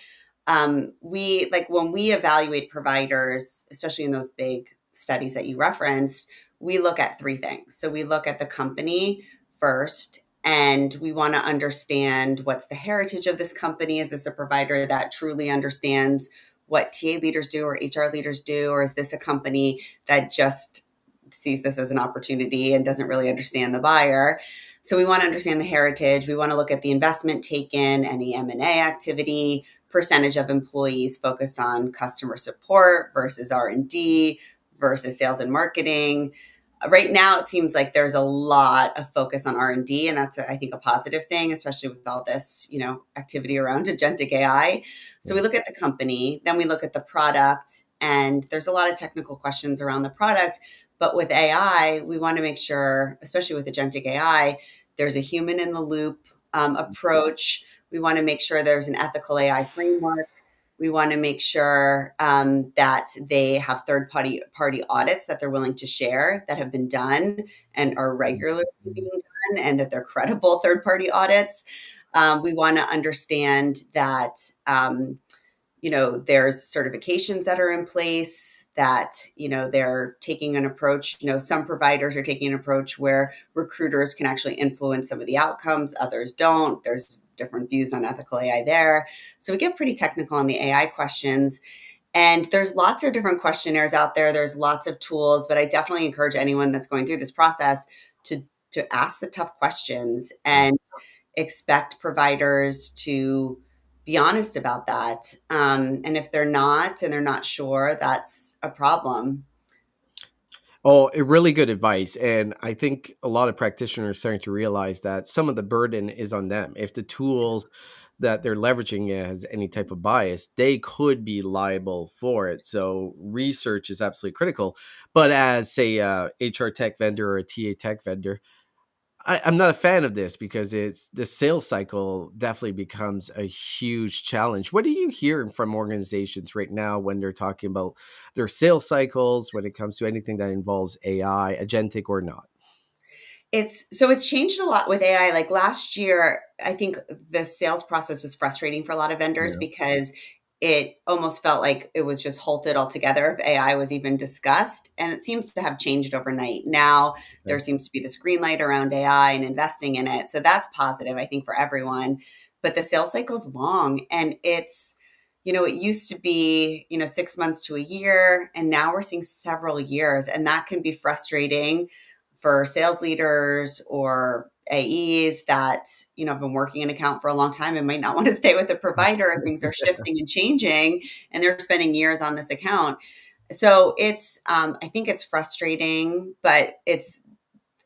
We like when we evaluate providers, especially in those big studies that you referenced, we look at three things. So we look at the company first, and we want to understand what's the heritage of this company. Is this a provider that truly understands what TA leaders do or HR leaders do? Or is this a company that just sees this as an opportunity and doesn't really understand the buyer? So we want to understand the heritage. We want to look at the investment taken, any M&A activity, percentage of employees focused on customer support versus R&D versus sales and marketing. Right now, it seems like there's a lot of focus on R&D, and that's, I think, a positive thing, especially with all this, activity around agentic AI. So we look at the company, then we look at the product, and there's a lot of technical questions around the product. But with AI, we want to make sure, especially with agentic AI, there's a human in the loop approach. We want to make sure there's an ethical AI framework. We want to make sure that they have third-party audits that they're willing to share, that have been done and are regularly being done, and that they're credible third-party audits. We want to understand that there's certifications that are in place, that they're taking an approach. Some providers are taking an approach where recruiters can actually influence some of the outcomes, others don't. There's different views on ethical AI there. So we get pretty technical on the AI questions. And there's lots of different questionnaires out there. There's lots of tools, but I definitely encourage anyone that's going through this process to ask the tough questions and expect providers to be honest about that. And if they're not, and they're not sure, that's a problem. Oh, really good advice. And I think a lot of practitioners are starting to realize that some of the burden is on them. If the tools that they're leveraging has any type of bias, they could be liable for it. So research is absolutely critical. But as, say, a HR tech vendor or a TA tech vendor, I'm not a fan of this because it's the sales cycle definitely becomes a huge challenge. What are you hearing from organizations right now when they're talking about their sales cycles when it comes to anything that involves AI, agentic or not? It's changed a lot with AI. Like last year, I think the sales process was frustrating for a lot of vendors because it almost felt like it was just halted altogether if AI was even discussed. And it seems to have changed overnight. Now there seems to be this green light around AI and investing in it. So that's positive, I think, for everyone. But the sales cycle's long, and it used to be, 6 months to a year, and now we're seeing several years, and that can be frustrating for sales leaders or AEs that, have been working an account for a long time and might not want to stay with the provider, and things are shifting and changing, and they're spending years on this account. So I think it's frustrating, but it's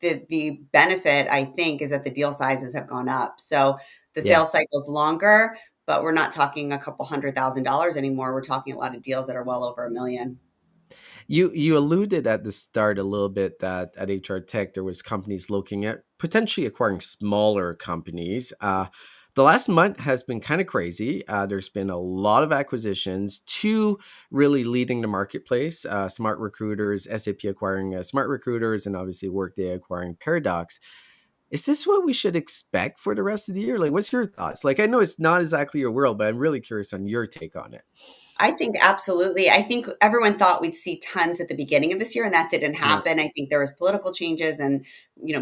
the benefit, I think, is that the deal sizes have gone up. So the sales cycle is longer, but we're not talking a couple $100,000 anymore. We're talking a lot of deals that are well over $1 million. You alluded at the start a little bit that at HR Tech there was companies looking at potentially acquiring smaller companies. The last month has been kind of crazy. There's been a lot of acquisitions, two really leading the marketplace: Smart Recruiters, SAP acquiring Smart Recruiters, and obviously Workday acquiring Paradox. Is this what we should expect for the rest of the year? Like, what's your thoughts? Like, I know it's not exactly your world, but I'm really curious on your take on it. I think absolutely. I think everyone thought we'd see tons at the beginning of this year, and that didn't happen. I think there was political changes, and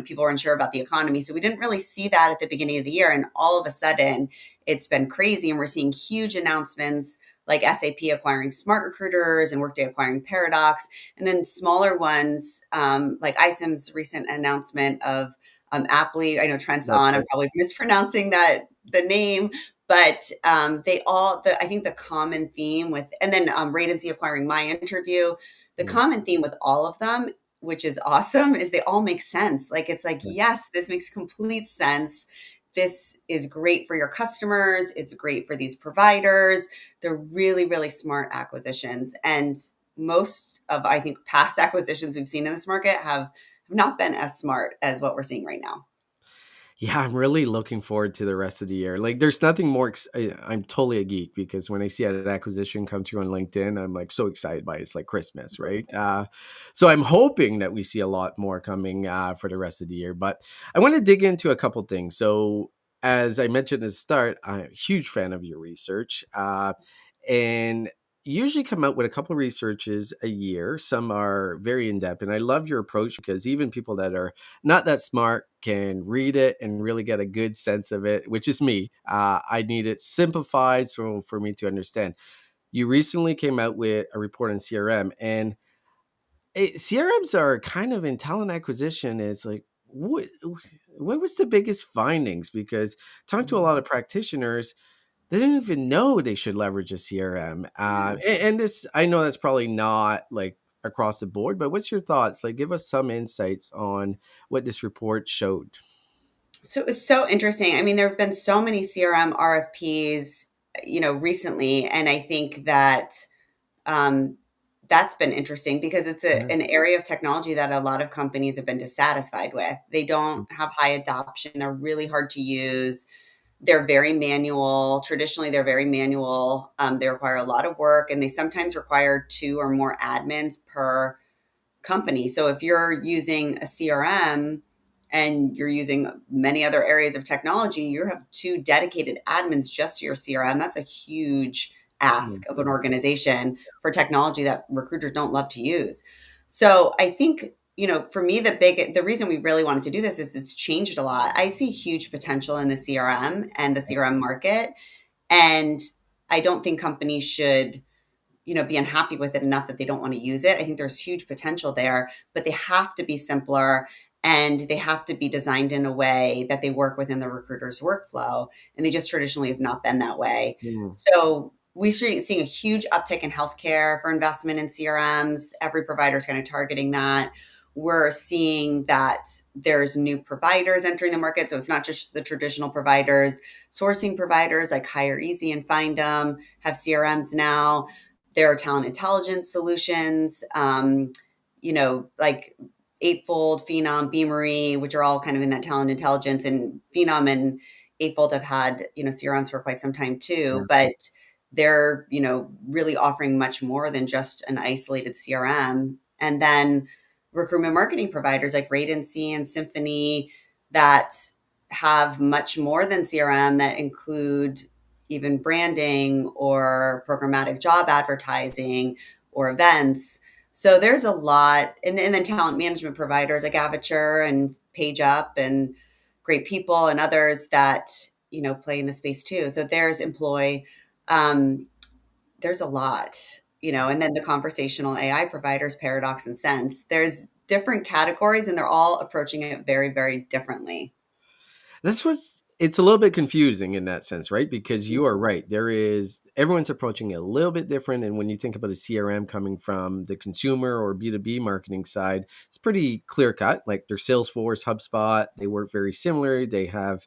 people were unsure about the economy, so we didn't really see that at the beginning of the year. And all of a sudden, it's been crazy, and we're seeing huge announcements like SAP acquiring Smart Recruiters and Workday acquiring Paradox, and then smaller ones like iCIM's recent announcement of Aptly. I know Trent's That's on. I'm right. probably mispronouncing the name, but I think the common theme with, and then Radency Acquiring My Interview, the common theme with all of them, which is awesome, is they all make sense. Like, it's like, yes, this makes complete sense. This is great for your customers. It's great for these providers. They're really, really smart acquisitions. And most of, I think, past acquisitions we've seen in this market have not been as smart as what we're seeing right now. Yeah, I'm really looking forward to the rest of the year. Like, there's nothing more. I'm totally a geek because when I see an acquisition come through on LinkedIn, I'm like so excited by it. It's like Christmas, right? So I'm hoping that we see a lot more coming for the rest of the year. But I want to dig into a couple things. So, as I mentioned at the start, I'm a huge fan of your research. And you usually come out with a couple of researches a year. Some are very in depth. And I love your approach because even people that are not that smart can read it and really get a good sense of it, which is me. I need it simplified so for me to understand. You recently came out with a report on CRM, and CRMs are kind of in talent acquisition. It's like, what was the biggest findings? Because talking to a lot of practitioners, they didn't even know they should leverage a CRM. And this, I know that's probably not like across the board, but what's your thoughts? Like, give us some insights on what this report showed. So it was so interesting. I mean, there have been so many CRM RFPs, recently, and I think that um, that's been interesting because it's Yeah. an area of technology that a lot of companies have been dissatisfied with. They don't have high adoption. They're really hard to use. They're very manual. Traditionally, they're very manual. They require a lot of work, and they sometimes require 2 or more admins per company. So if you're using a CRM and you're using many other areas of technology, you have 2 dedicated admins just to your CRM. That's a huge ask of an organization for technology that recruiters don't love to use. So I think, for me, the reason we really wanted to do this is it's changed a lot. I see huge potential in the CRM and the CRM market. And I don't think companies should be unhappy with it enough that they don't want to use it. I think there's huge potential there, but they have to be simpler and they have to be designed in a way that they work within the recruiter's workflow. And they just traditionally have not been that way. Mm. So we're seeing a huge uptick in healthcare for investment in CRMs. Every provider is kind of targeting that. We're seeing that there's new providers entering the market. So it's not just the traditional providers. Sourcing providers like Hire Easy and Find Them have CRMs now. There are talent intelligence solutions, like Eightfold, Phenom, Beamery, which are all kind of in that talent intelligence. And Phenom and Eightfold have had, CRMs for quite some time too, but they're, really offering much more than just an isolated CRM. And then recruitment marketing providers like Radency and Symphony that have much more than CRM, that include even branding or programmatic job advertising or events. So there's a lot. And then talent management providers like Avature and PageUp and Great People and others that, play in the space too. So there's Employ. There's a lot, and then the conversational AI providers, Paradox and Sense. There's different categories and they're all approaching it very, very differently. It's a little bit confusing in that sense, right? Because you are right. Everyone's approaching it a little bit different. And when you think about a CRM coming from the consumer or B2B marketing side, it's pretty clear cut. Like their Salesforce, HubSpot, they work very similar. They have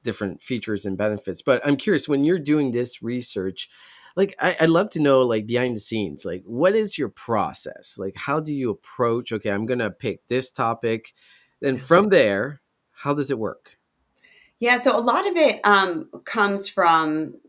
different features and benefits. But I'm curious, when you're doing this research, like I'd love to know, like behind the scenes, like what is your process? Like how do you approach, okay, I'm going to pick this topic. Then from there, how does it work? Yeah, so a lot of it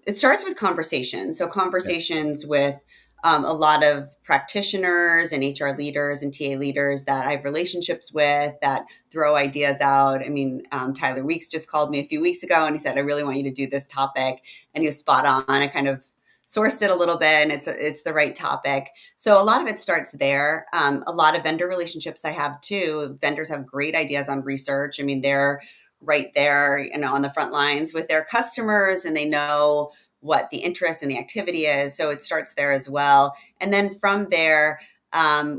it starts with conversations. So conversations with a lot of practitioners and HR leaders and TA leaders that I have relationships with that throw ideas out. I mean, Tyler Weeks just called me a few weeks ago and he said, I really want you to do this topic. And he was spot on. I kind of sourced it a little bit and it's the right topic. So a lot of it starts there. A lot of vendor relationships I have too. Vendors have great ideas on research. I mean, they're right there, on the front lines with their customers and they know what the interest and the activity is. So it starts there as well. And then from there,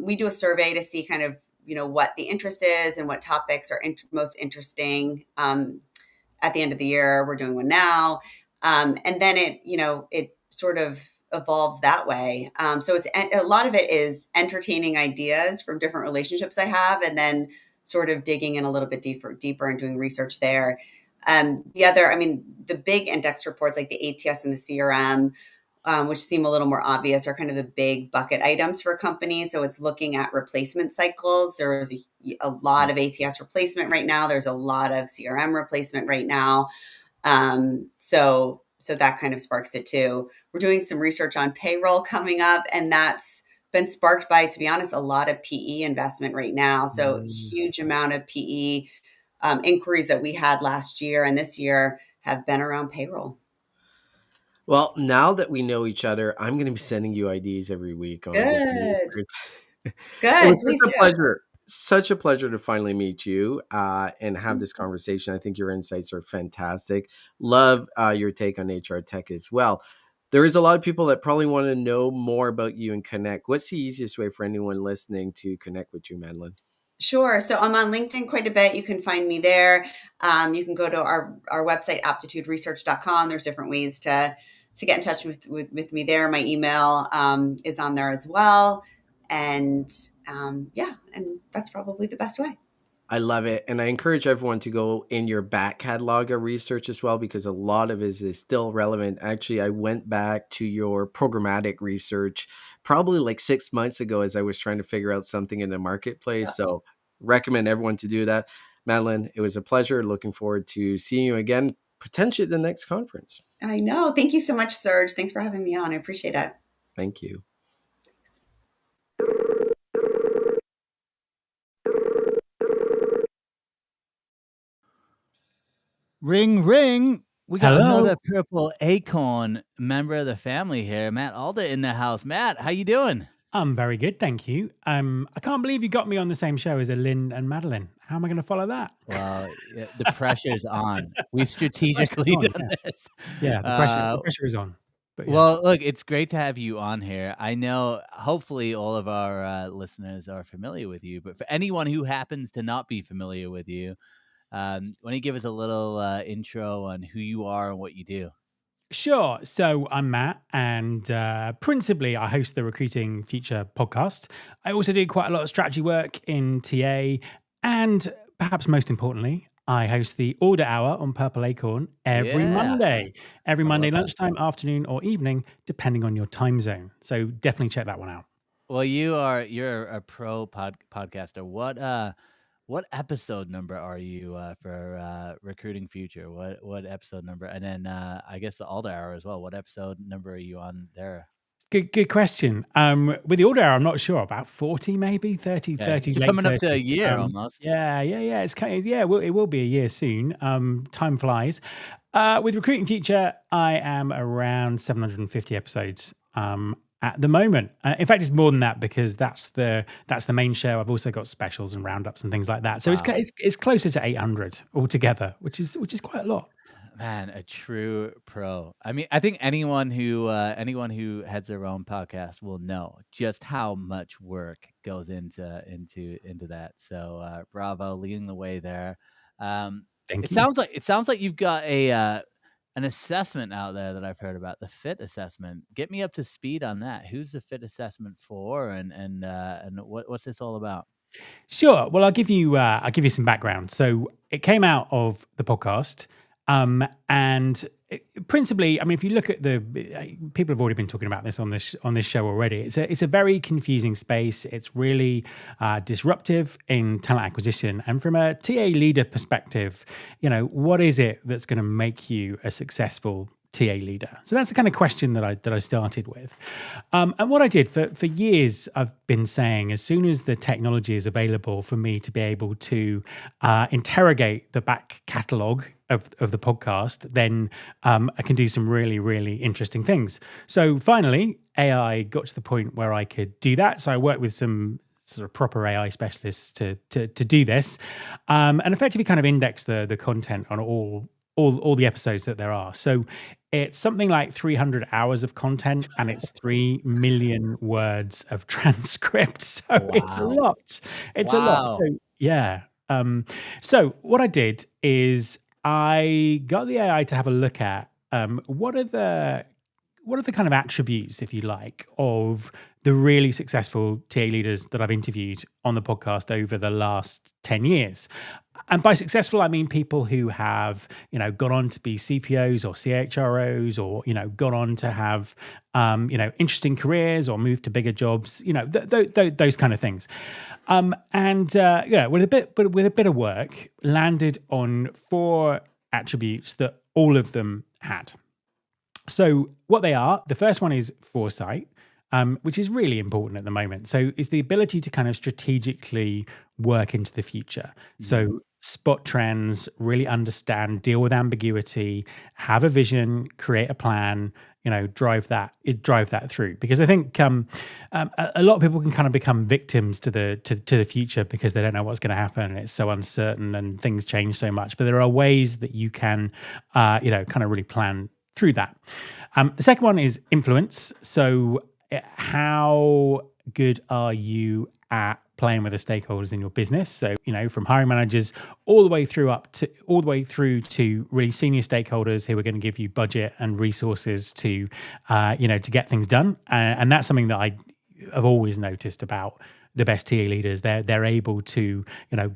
we do a survey to see kind of what the interest is and what topics are most interesting. At the end of the year, we're doing one now. And then it sort of evolves that way. So it's a lot of it is entertaining ideas from different relationships I have, and then sort of digging in a little bit deeper and doing research there. The big index reports like the ATS and the CRM, which seem a little more obvious, are kind of the big bucket items for companies. So it's looking at replacement cycles. There's a lot of ATS replacement right now. There's a lot of CRM replacement right now. So that kind of sparks it too. We're doing some research on payroll coming up, and that's been sparked by, to be honest, a lot of PE investment right now. So huge amount of PE inquiries that we had last year and this year have been around payroll. Well, now that we know each other, I'm going to be sending you IDs every week. Good. It Good. was Please such a do. pleasure. Such a pleasure to finally meet you and have this conversation. I think your insights are fantastic. Love your take on HR tech as well. There is a lot of people that probably want to know more about you and connect. What's the easiest way for anyone listening to connect with you, Madeline? Sure. So I'm on LinkedIn quite a bit. You can find me there. You can go to our website, aptituderesearch.com. There's different ways to get in touch with me there. My email is on there as well. And and that's probably the best way. I love it. And I encourage everyone to go in your back catalog of research as well, because a lot of it is still relevant. Actually, I went back to your programmatic research probably like 6 months ago as I was trying to figure out something in the marketplace. Yeah. So recommend everyone to do that. Madeline, it was a pleasure. Looking forward to seeing you again, potentially at the next conference. I know. Thank you so much, Serge. Thanks for having me on. I appreciate it. Thank you. Ring, ring. We got Hello. another purple acorn member of the family here. Matt Alder in the house. Matt, how you doing? I'm very good, thank you. I can't believe you got me on the same show as Lynn and Madeline. How am I going to follow that? Well, the pressure's on. We've strategically on, done this. Yeah, the pressure is on. But yeah. Well, look, it's great to have you on here. I know hopefully all of our listeners are familiar with you, but for anyone who happens to not be familiar with you, why don't you give us a little intro on who you are and what you do? Sure. So I'm Matt, and principally I host the Recruiting Future podcast. I also do quite a lot of strategy work in TA, and perhaps most importantly, I host the Order Hour on Purple Acorn every Monday. Every Monday lunchtime, afternoon, or evening, depending on your time zone. So definitely check that one out. Well, you're a pro podcaster. What episode number are you for Recruiting Future? What episode number? And then I guess the Alder Hour as well. What episode number are you on there? Good question. With the Order Hour, I'm not sure. About 40, maybe 30. It's coming up to a year almost. Yeah. It's kind of it will be a year soon. Time flies. With Recruiting Future, I am around 750 episodes. At the moment, in fact, it's more than that because that's the main show. I've also got specials and roundups and things like that. So it's closer to 800 altogether, which is quite a lot. Man, a true pro. I mean, I think anyone who has their own podcast will know just how much work goes into that. So bravo, leading the way there. Thank you. It sounds like you've got an assessment out there that I've heard about, the FITT Assessment. Get me up to speed on that. Who's the FITT Assessment for, and what's this all about? Sure. Well, I'll give you some background. So it came out of the podcast, and principally, I mean, if you look at people have already been talking about this on this show already. It's a very confusing space. It's really disruptive in talent acquisition, and from a TA leader perspective, what is it that's going to make you a successful TA leader? So that's the kind of question that I started with. And what I did for years, I've been saying, as soon as the technology is available for me to be able to interrogate the back catalogue of the podcast, then I can do some really, really interesting things. So finally, AI got to the point where I could do that. So I worked with some sort of proper AI specialists to do this, and effectively kind of index the content on all the episodes that there are. So It's something like 300 hours of content, and it's 3 million words of transcript. So it's a Wow. lot. It's a lot. Wow. So yeah. So what I did is I got the AI to have a look at what are the kind of attributes, if you like, of the really successful TA leaders that I've interviewed on the podcast over the last 10 years. And by successful, I mean people who have, gone on to be CPOs or CHROs, or, gone on to have, interesting careers or move to bigger jobs, those kind of things. With a bit of work, landed on 4 attributes that all of them had. So what they are, the first one is foresight, which is really important at the moment. So it's the ability to kind of strategically work into the future. So spot trends, really understand, deal with ambiguity, have a vision, create a plan, drive that through. Because I think a lot of people can kind of become victims to the future because they don't know what's going to happen, and it's so uncertain and things change so much. But there are ways that you can, kind of really plan through that. The second one is influence. So how good are you at playing with the stakeholders in your business? So, from hiring managers all the way through to really senior stakeholders who are going to give you budget and resources to get things done. And that's something that I've always noticed about the best TA leaders. They're able to,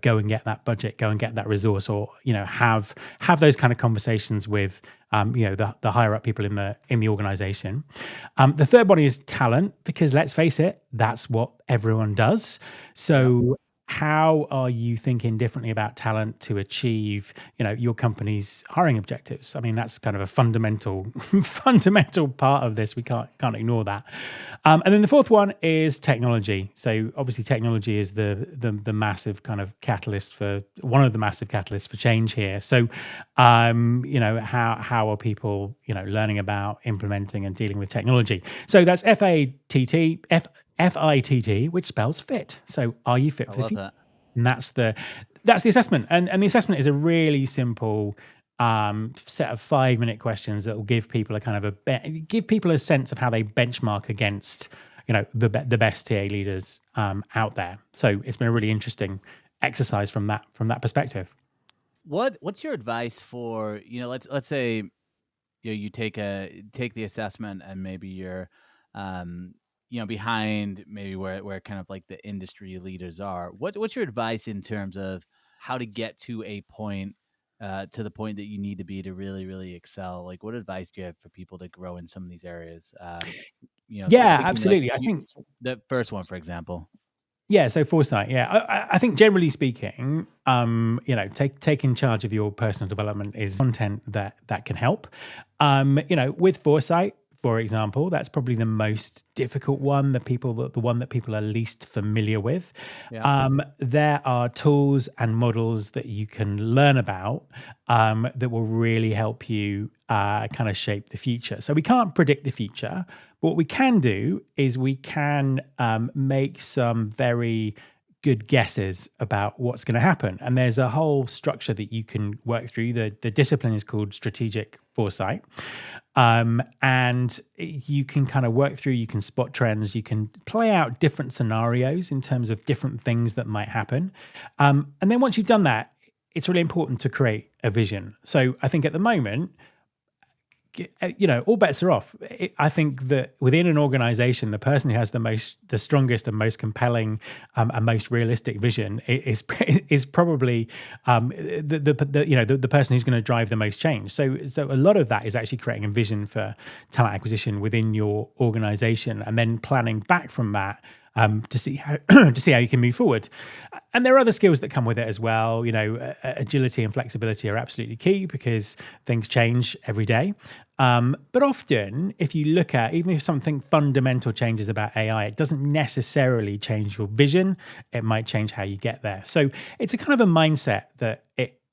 go and get that budget, go and get that resource, or, have those kind of conversations with, the higher up people in the organization. The third one is talent, because let's face it, that's what everyone does. So how are you thinking differently about talent to achieve, your company's hiring objectives? I mean, that's kind of a fundamental part of this. We can't ignore that. And then the fourth one is technology. So obviously, technology is the massive kind of catalyst for one of the massive catalysts for change here. So, how are people, learning about implementing and dealing with technology? So that's FITT, which spells fit. So are you fit I for the love future? that. And that's the assessment. And the assessment is a really simple set of 5-minute questions that will give people a kind of give people a sense of how they benchmark against, the best TA leaders out there. So it's been a really interesting exercise from that perspective. What's your advice for, let's say, you take the assessment, and maybe you're behind maybe where kind of like the industry leaders are. What's your advice in terms of how to get to a point, to the point that you need to be to really, really excel? Like, what advice do you have for people to grow in some of these areas? Yeah, taking, absolutely. I think the first one, for example. Yeah, so foresight. Yeah, I think generally speaking, taking charge of your personal development is content that can help. With foresight, for example, that's probably the most difficult one. The one that people are least familiar with. Yeah. There are tools and models that you can learn about that will really help you kind of shape the future. So we can't predict the future. But what we can do is we can make some very good guesses about what's going to happen. And there's a whole structure that you can work through. The discipline is called strategic foresight. And you can kind of work through, you can spot trends, you can play out different scenarios in terms of different things that might happen. And then once you've done that, it's really important to create a vision. So I think at the moment, all bets are off. I think that within an organization, the person who has the strongest and most compelling and most realistic vision is probably the person who's going to drive the most change. So a lot of that is actually creating a vision for talent acquisition within your organization, and then planning back from that to see how you can move forward. And there are other skills that come with it as well. Agility and flexibility are absolutely key because things change every day. But often, if you look at, even if something fundamental changes about AI, it doesn't necessarily change your vision. It might change how you get there. So it's a kind of a mindset that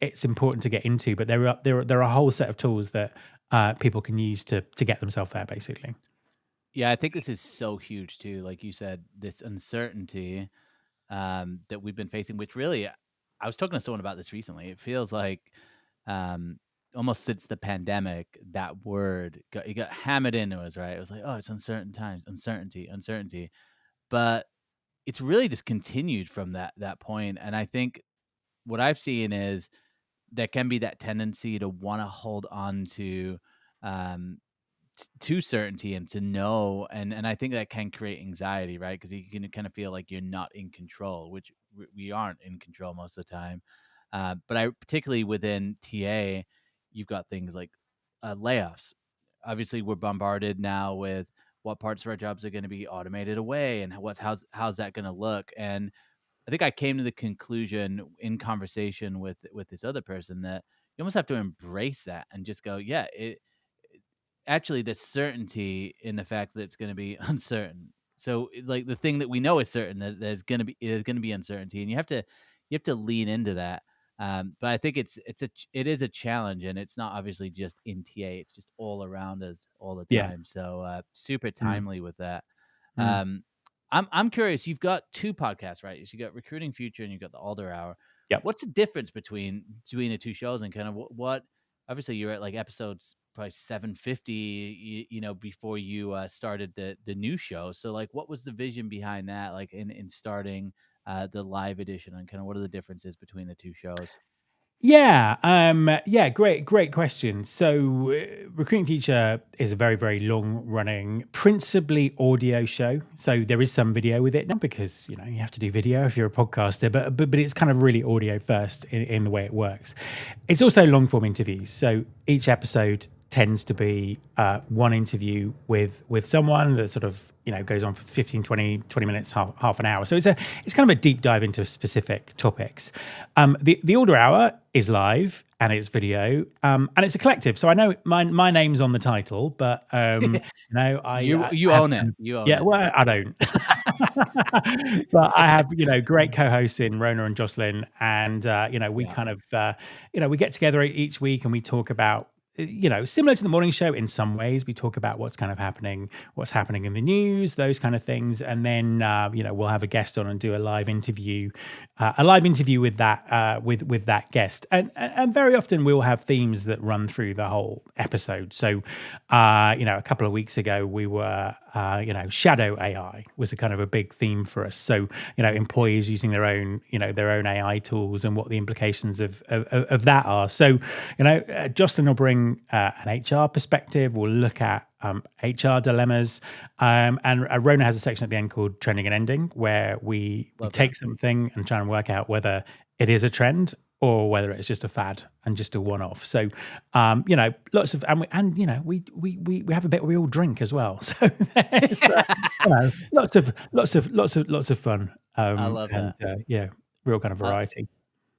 it's important to get into. But there are a whole set of tools that people can use to get themselves there, basically. Yeah, I think this is so huge too. Like you said, this uncertainty that we've been facing, which really, I was talking to someone about this recently. It feels like almost since the pandemic, that word it got hammered into us, right? It was like, oh, it's uncertain times, uncertainty. But it's really just continued from that point. And I think what I've seen is there can be that tendency to want to hold on um, to certainty and to know, and I think that can create anxiety, right? Because you can kind of feel like you're not in control, which we aren't in control most of the time. But I particularly within TA, you've got things like layoffs. Obviously, we're bombarded now with what parts of our jobs are going to be automated away, and how's that going to look. And I think I came to the conclusion in conversation with this other person that you almost have to embrace that and just go, yeah, actually there's certainty in the fact that it's going to be uncertain. So it's like the thing that we know is certain, that there's going to be uncertainty, and you have to lean into that. But I think it is a challenge, and it's not obviously just in TA; it's just all around us all the Yeah. time. So super Mm, timely with that. mm. Um, I'm curious. You've got two podcasts, right? So you got Recruiting Future, and you've got the Alder Hour. Yep. What's the difference between the two shows, and kind of what obviously you're at like episodes probably 750, before you started the new show. So like, what was the vision behind that, like in starting the live edition, and kind of what are the differences between the two shows? Yeah, great question. So, Recruiting Future is a very, very long running, principally audio show. So there is some video with it now because you have to do video if you're a podcaster, but it's kind of really audio first in the way it works. It's also long form interviews. So each episode tends to be one interview with someone that sort of goes on for 15 20 minutes, half an hour. So it's kind of a deep dive into specific topics. The Order Hour is live and it's video, and it's a collective. So I know my name's on the title, but You own it. You own it. Well, I don't. But I have great co-hosts in Rona and Jocelyn, and we Yeah. kind of we get together each week and we talk about similar to the morning show in some ways. We talk about what's happening in the news, those kind of things, and then we'll have a guest on and do a live interview with that guest, and very often we'll have themes that run through the whole episode. So a couple of weeks ago we were shadow AI was a kind of a big theme for us. So employees using their own AI tools and what the implications of that are. So Jocelyn will bring an HR perspective. We'll look at HR dilemmas, and Rona has a section at the end called Trending and Ending, where we take something and try and work out whether it is a trend or whether it's just a fad and just a one-off. So lots of we have a bit where we all drink as well. So there's lots of fun. I love that. Real kind of variety.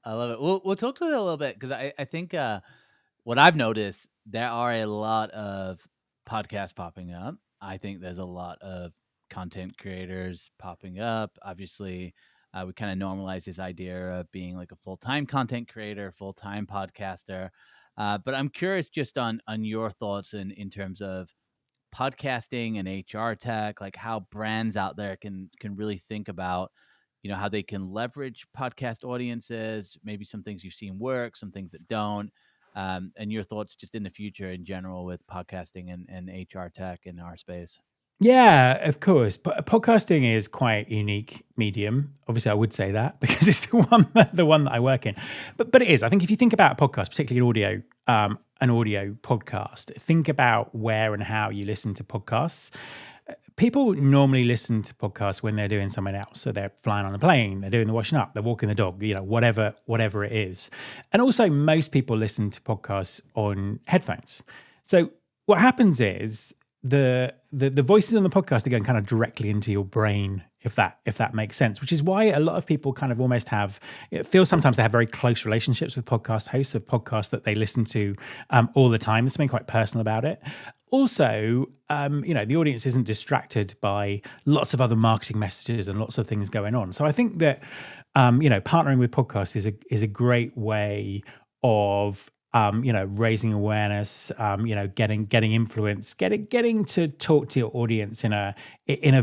I love it. We'll talk to it a little bit, because I think what I've noticed, there are a lot of podcasts popping up. I think there's a lot of content creators popping up. Obviously, we kind of normalize this idea of being like a full-time content creator, full-time podcaster. But I'm curious just on your thoughts in terms of podcasting and HR tech, like how brands out there can really think about how they can leverage podcast audiences, maybe some things you've seen work, some things that don't, and your thoughts just in the future in general with podcasting and HR tech in our space. Yeah, of course. But podcasting is quite a unique medium. Obviously, I would say that because it's the one that I work in. But it is. I think if you think about a podcast, particularly an audio podcast, think about where and how you listen to podcasts. People normally listen to podcasts when they're doing something else. So they're flying on a plane, they're doing the washing up, they're walking the dog, whatever it is. And also most people listen to podcasts on headphones. So what happens is the voices on the podcast are going kind of directly into your brain, if that makes sense, which is why a lot of people kind of almost feel sometimes they have very close relationships with podcast hosts of podcasts that they listen to all the time. There's something quite personal about it. Also, the audience isn't distracted by lots of other marketing messages and lots of things going on. So I think that partnering with podcasts is a great way of raising awareness, getting influence, getting to talk to your audience in a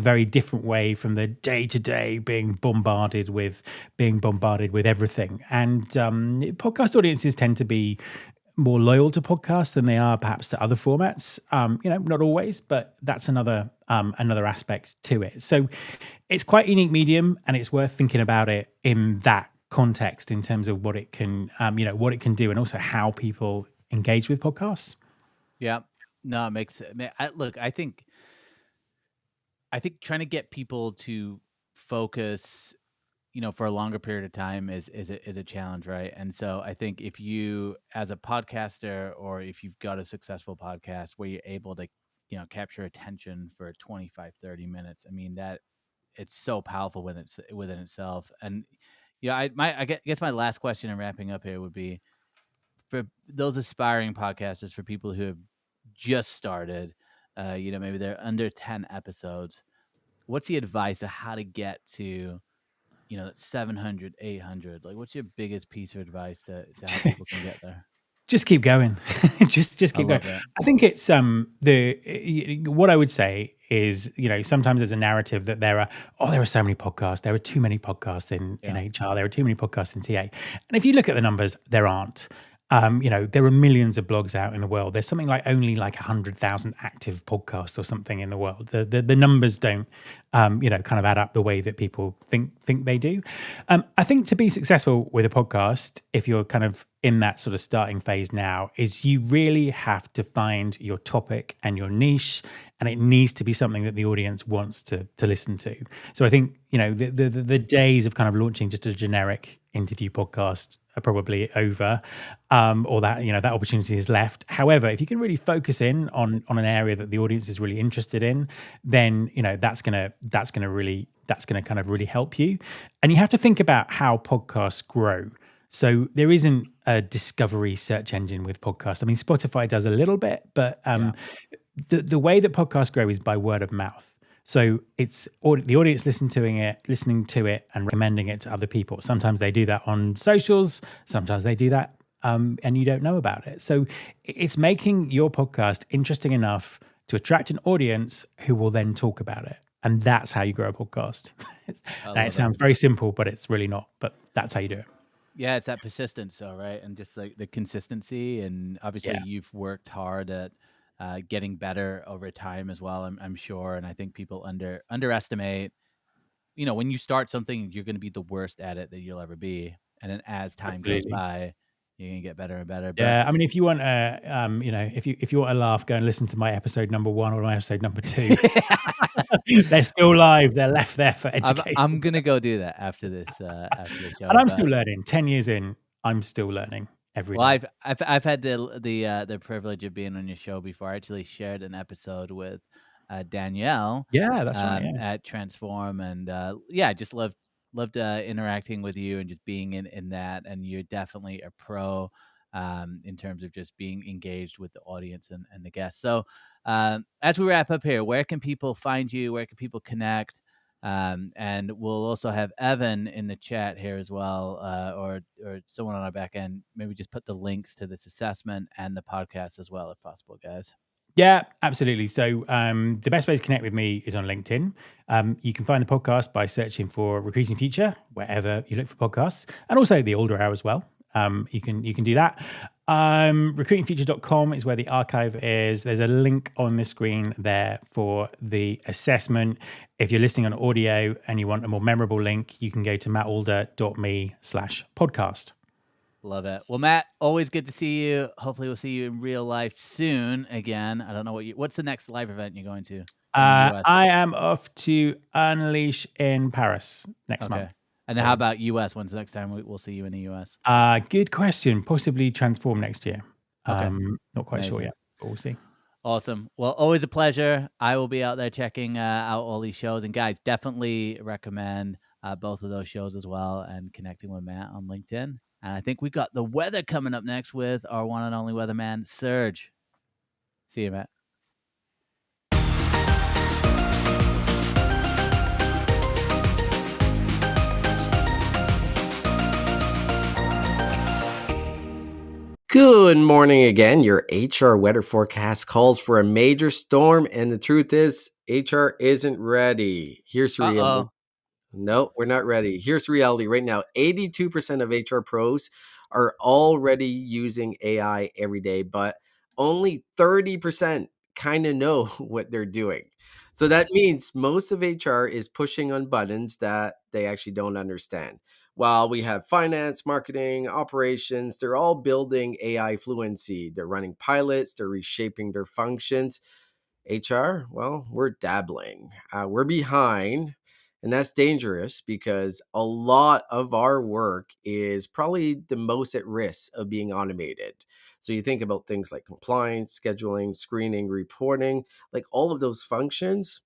very different way from the day to day being bombarded with everything. And podcast audiences tend to be more loyal to podcasts than they are perhaps to other formats. Not always, but that's another aspect to it. So it's quite a unique medium, and it's worth thinking about it in that context in terms of what it can, what it can do, and also how people engage with podcasts. Yeah, no, it makes it. Look, I think trying to get people to focus, for a longer period of time is a challenge, right? And so I think if you, as a podcaster, or if you've got a successful podcast where you're able to, capture attention for 25, 30 minutes, I mean, that it's so powerful within itself. And I guess my last question and wrapping up here would be for those aspiring podcasters, for people who have just started, maybe they're under 10 episodes. What's the advice of how to get to 700, 800? Like, what's your biggest piece of advice to how people can get there? Just keep going. just keep going. That. I think it's what I would say is, sometimes there's a narrative that there are so many podcasts. There are too many podcasts in HR. There are too many podcasts in TA. And if you look at the numbers, there aren't. There are millions of blogs out in the world. There's something like only 100,000 active podcasts or something in the world. The numbers don't, kind of add up the way that people think they do. I think to be successful with a podcast, if you're kind of in that sort of starting phase now, is you really have to find your topic and your niche, and it needs to be something that the audience wants to listen to. So I think, the days of kind of launching just a generic interview podcast are probably over, or that, that opportunity is left. However, if you can really focus in on an area that the audience is really interested in, then, that's going to kind of really help you. And you have to think about how podcasts grow. So there isn't a discovery search engine with podcasts. I mean, Spotify does a little bit, but the way that podcasts grow is by word of mouth. So it's the audience listening to it and recommending it to other people. Sometimes they do that on socials. Sometimes they do that and you don't know about it. So it's making your podcast interesting enough to attract an audience who will then talk about it. And that's how you grow a podcast. And it sounds very simple, but it's really not. But that's how you do it. Yeah, it's that persistence, though, right? And just like the consistency. And obviously, you've worked hard at getting better over time as well, I'm sure. And I think people underestimate, when you start something, you're going to be the worst at it that you'll ever be. And then as time goes by, you're going to get better and better. But I mean, if you want if you want to laugh, go and listen to my episode number 1 or my episode number 2. They're still live. They're left there for education. I'm going to go do that after this show. And I'm still learning. 10 years in, I'm still learning every day. I've had the privilege of being on your show before. I actually shared an episode with Danielle. Yeah, that's right. At Transform, and I just loved interacting with you and just being in that. And you're definitely a pro in terms of just being engaged with the audience and the guests. So as we wrap up here, where can people find you? Where can people connect? And we'll also have Evan in the chat here as well, or someone on our back end. Maybe just put the links to this assessment and the podcast as well, if possible, guys. Yeah, absolutely. So the best way to connect with me is on LinkedIn. You can find the podcast by searching for Recruiting Future, wherever you look for podcasts, and also the Alder Hour as well. You can do that. Recruitingfuture.com is where the archive is. There's a link on the screen there for the assessment. If you're listening on audio and you want a more memorable link, you can go to mattalder.me/podcast. Love it. Well, Matt, always good to see you. Hopefully we'll see you in real life soon again. I don't know what's the next live event you're going to? I am off to Unleash in Paris next month. And then how about US? When's the next time we'll see you in the US? Good question. Possibly Transform next year. Not quite sure yet, but we'll see. Awesome. Well, always a pleasure. I will be out there checking out all these shows. And guys, definitely recommend both of those shows as well, and connecting with Matt on LinkedIn. And I think we've got the weather coming up next with our one and only weatherman, Serge. See you, Matt. Good morning again. Your HR weather forecast calls for a major storm, and the truth is, HR isn't ready. Here's the reality. No, we're not ready. Here's the reality right now. 82% of HR pros are already using AI every day, but only 30% kind of know what they're doing. So that means most of HR is pushing on buttons that they actually don't understand. While we have finance, marketing, operations, they're all building AI fluency. They're running pilots, they're reshaping their functions. HR, well, we're dabbling. We're behind, and that's dangerous because a lot of our work is probably the most at risk of being automated. So you think about things like compliance, scheduling, screening, reporting, like all of those functions,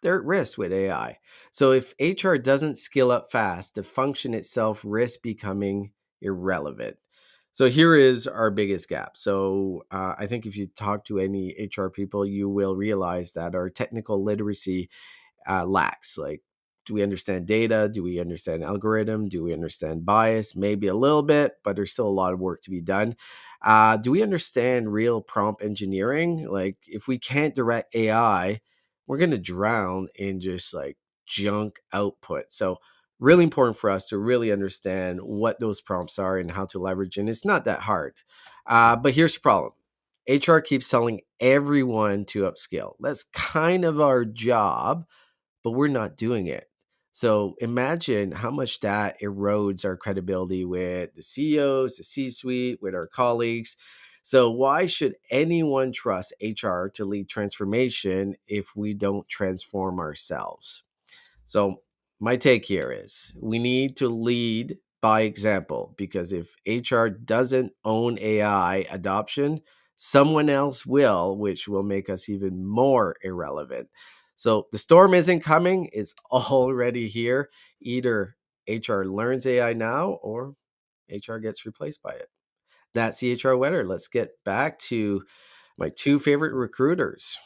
they're at risk with AI. So if HR doesn't skill up fast, the function itself risks becoming irrelevant. So here is our biggest gap. So I think if you talk to any HR people, you will realize that our technical literacy lacks. Like, do we understand data? Do we understand algorithm? Do we understand bias? Maybe a little bit, but there's still a lot of work to be done. Do we understand real prompt engineering? Like, if we can't direct AI, we're going to drown in just like junk output. So, really important for us to really understand what those prompts are and how to leverage. And it's not that hard. But here's the problem. HR keeps telling everyone to upskill. That's kind of our job, but we're not doing it. So imagine how much that erodes our credibility with the CEOs, the C-suite, with our colleagues. So why should anyone trust HR to lead transformation if we don't transform ourselves? So my take here is we need to lead by example, because if HR doesn't own AI adoption, someone else will, which will make us even more irrelevant. So the storm isn't coming, it's already here. Either HR learns AI now or HR gets replaced by it. That's the HR weather. Let's get back to my two favorite recruiters.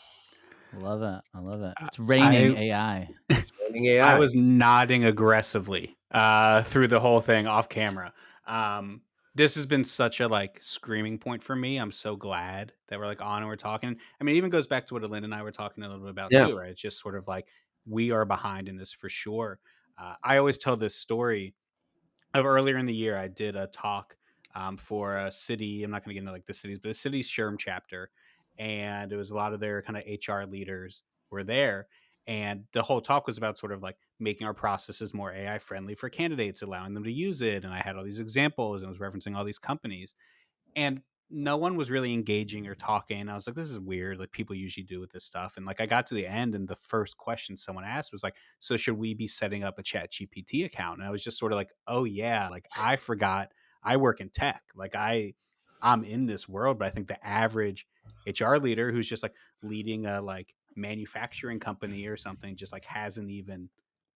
Love it. I love it. It's I raining AI. It's running I AI. was nodding aggressively through the whole thing off camera. This has been such a like screaming point for me. I'm so glad that we're like on and we're talking. I mean, it even goes back to what Alinda and I were talking a little bit about Yeah. too, right? It's just sort of like we are behind in this for sure. I always tell this story of earlier in the year. I did a talk for a city. I'm not going to get into like the cities, but a city's SHRM chapter, and it was a lot of their kind of HR leaders were there. And the whole talk was about sort of like making our processes more AI friendly for candidates, allowing them to use it. And I had all these examples and was referencing all these companies, and no one was really engaging or talking. I was like, this is weird. Like people usually do with this stuff. And like I got to the end, and the first question someone asked was like, so should we be setting up a Chat GPT account? And I was just sort of like, oh yeah, like I forgot I work in tech. Like I'm in this world, but I think the average HR leader who's just like leading a like manufacturing company or something just like hasn't even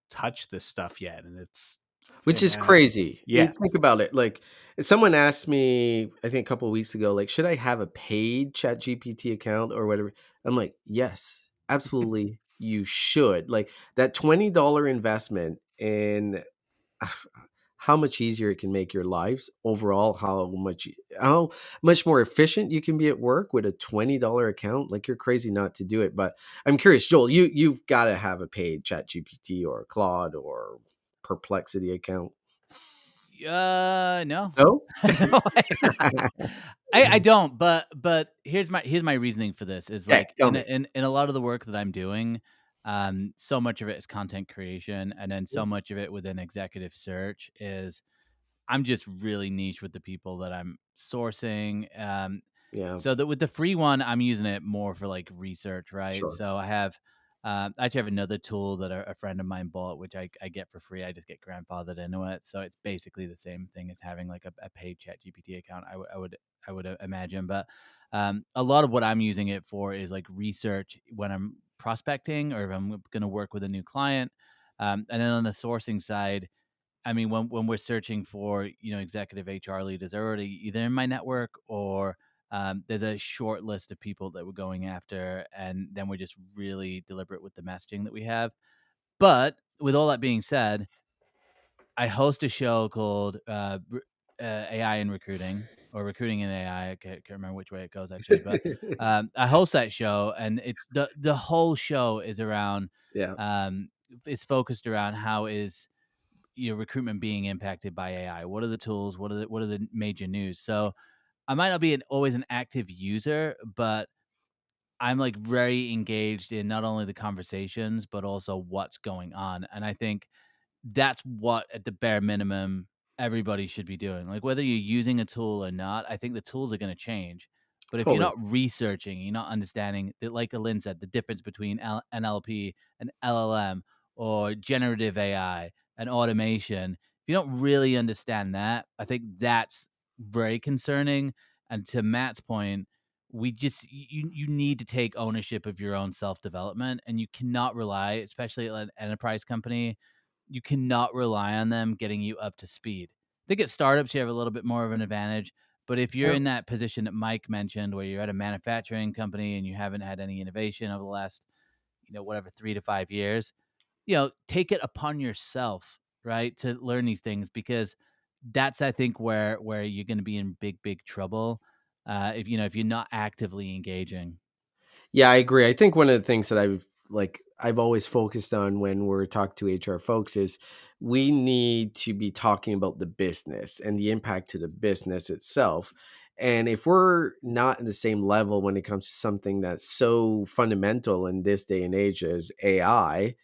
touched this stuff yet. And it's Which is and crazy. You yes. think about it. Like, someone asked me, I think a couple of weeks ago, like, should I have a paid Chat GPT account or whatever? I'm like, yes, absolutely, you should. Like, that $20 investment in how much easier it can make your lives overall, how much more efficient you can be at work with a $20 account. Like, you're crazy not to do it. But I'm curious, Joel, you've got to have a paid Chat GPT or Claude or Perplexity account. No. No? No, I don't. But here's my reasoning for this is Okay, like tell in me. in a lot of the work that I'm doing, so much of it is content creation, and then so much of it within executive search is I'm just really niche with the people that I'm sourcing. Yeah, So that with the free one, I'm using it more for like research, right? sure. So I have, I actually have another tool that a friend of mine bought, which I get for free. I just get grandfathered into it. So it's basically the same thing as having like a paid Chat GPT account. I would imagine, but a lot of what I'm using it for is like research when I'm prospecting or if I'm going to work with a new client. And then on the sourcing side, I mean, when we're searching for, executive HR leaders, they're already either in my network or there's a short list of people that we're going after, and then we're just really deliberate with the messaging that we have. But with all that being said, I host a show called AI in Recruiting or Recruiting in AI. I can't remember which way it goes actually, but I host that show, and it's the whole show is around Yeah. it's focused around how is your recruitment being impacted by AI? What are the tools? What are the major news? So I might not be always an active user, but I'm like very engaged in not only the conversations, but also what's going on. And I think that's what, at the bare minimum, everybody should be doing. Like, whether you're using a tool or not, I think the tools are going to change. But if you're Totally. not researching, you're not understanding that, like Lynn said, the difference between NLP and LLM, or generative AI and automation, if you don't really understand that, I think that's very concerning. And to Matt's point, you need to take ownership of your own self development, and you cannot rely, especially at an enterprise company, you cannot rely on them getting you up to speed. I think at startups you have a little bit more of an advantage, but if you're Yeah. in that position that Mike mentioned, where you're at a manufacturing company and you haven't had any innovation over the last, whatever, 3 to 5 years, take it upon yourself, right, to learn these things, because that's, I think, where you're going to be in big trouble, if you're not actively engaging. Yeah, I agree. I think one of the things that I've always focused on when we're talking to HR folks is we need to be talking about the business and the impact to the business itself. And if we're not at the same level when it comes to something that's so fundamental in this day and age as AI,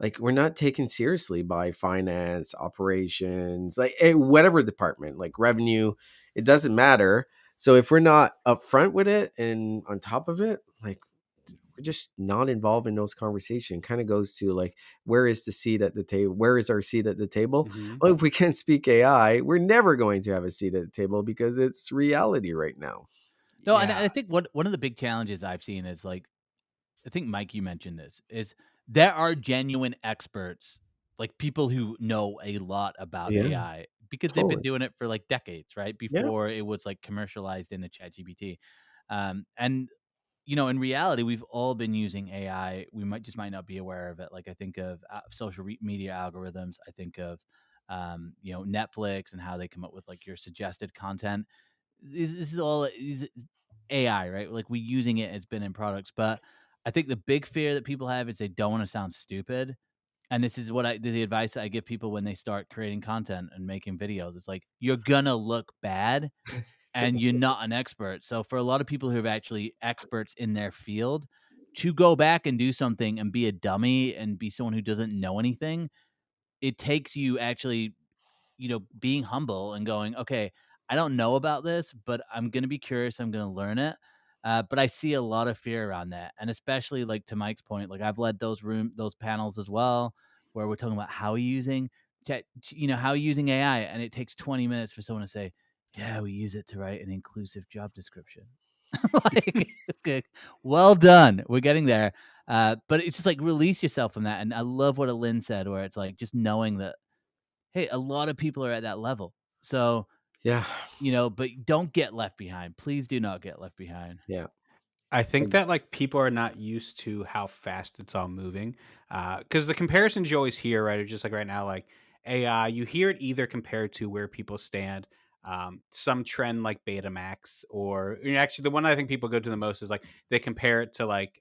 like we're not taken seriously by finance, operations, like whatever department, like revenue, it doesn't matter. So if we're not upfront with it and on top of it, like we're just not involved in those conversations. Kind of goes to like, where is the seat at the table? Where is our seat at the table? Mhm. Well, if we can't speak AI, we're never going to have a seat at the table because it's reality right now. No, and Yeah. I think one of the big challenges I've seen is, like, I think, Mike, you mentioned this, is there are genuine experts, like people who know a lot about Yeah, AI, because they've been totally. doing it for like decades, right? Yeah. Before it was like commercialized in the ChatGPT. And in reality, we've all been using AI. We might not be aware of it. Like, I think of social media algorithms. I think of Netflix and how they come up with like your suggested content. This is all AI, right? Like, we're using it, it's been in products, but I think the big fear that people have is they don't want to sound stupid. And this is what the advice I give people when they start creating content and making videos. It's like, you're gonna look bad and you're not an expert. So for a lot of people who are actually experts in their field, to go back and do something and be a dummy and be someone who doesn't know anything, it takes you actually, being humble and going, okay, I don't know about this, but I'm going to be curious. I'm going to learn it. But I see a lot of fear around that. And especially, like, to Mike's point, like, I've led those panels as well, where we're talking about how you're using how you're using AI. And it takes 20 minutes for someone to say, yeah, we use it to write an inclusive job description. Like, okay, well done. We're getting there. But it's just like, release yourself from that. And I love what Lynn said, where it's like, just knowing that, hey, a lot of people are at that level. So, Yeah. but don't get left behind. Please do not get left behind. Yeah. I think that like people are not used to how fast it's all moving. Because the comparisons you always hear, right, are just like right now, like AI, you hear it either compared to where people stand, some trend like Betamax, or actually the one I think people go to the most is like they compare it to like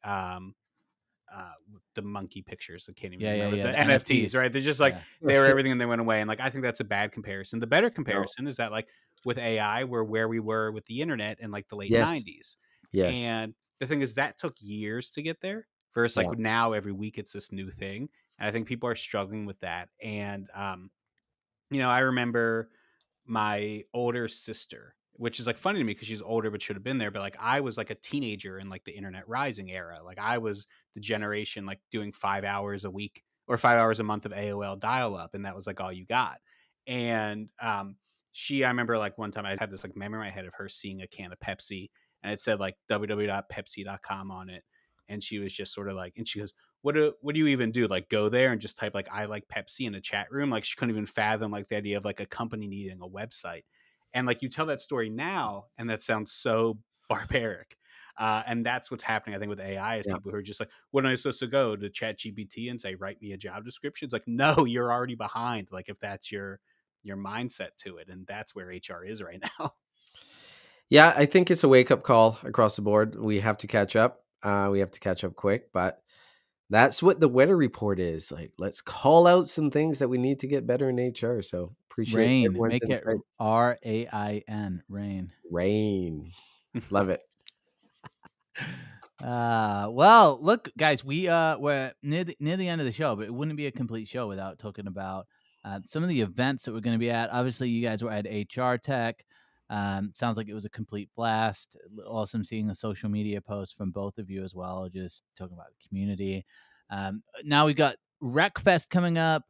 the monkey pictures. I can't even Yeah, yeah, remember yeah. the The NFTs, NFTs. right? They're just like Yeah. they were everything and they went away. And like I think that's a bad comparison. The better No. comparison is that like with AI, we're where we were with the internet in like the late Yes. 90s. Yes. And the thing is that took years to get there. Versus Yeah. like now every week it's this new thing. And I think people are struggling with that. And I remember my older sister, which is like funny to me because she's older but should have been there. But like I was like a teenager in like the internet rising era. Like I was the generation like doing 5 hours a week or 5 hours a month of AOL dial up, and that was like all you got. And I remember like one time I had this like memory in my head of her seeing a can of Pepsi, and it said like www.pepsi.com on it. And she was just sort of like, and she goes, what do you even do? Like go there and just type like I like Pepsi in the chat room. Like she couldn't even fathom like the idea of like a company needing a website. And like you tell that story now, and that sounds so barbaric. And that's what's happening, I think, with AI is Yeah. people who are just like, what am I supposed to go to ChatGPT and say, write me a job description? It's like, no, you're already behind. Like if that's your mindset to it. And that's where HR is right now. Yeah, I think it's a wake up call across the board. We have to catch up. We have to catch up quick, but That's what the weather report is. Like, let's call out some things that we need to get better in HR. So appreciate Rain. everyone's Make it insight. RAIN. Rain. Rain. Love it. Well, look, guys, we're near the end of the show, but it wouldn't be a complete show without talking about some of the events that we're going to be at. Obviously, you guys were at HR Tech. Sounds like it was a complete blast. Awesome seeing the social media posts from both of you as well, just talking about the community. Now we got RecFest coming up,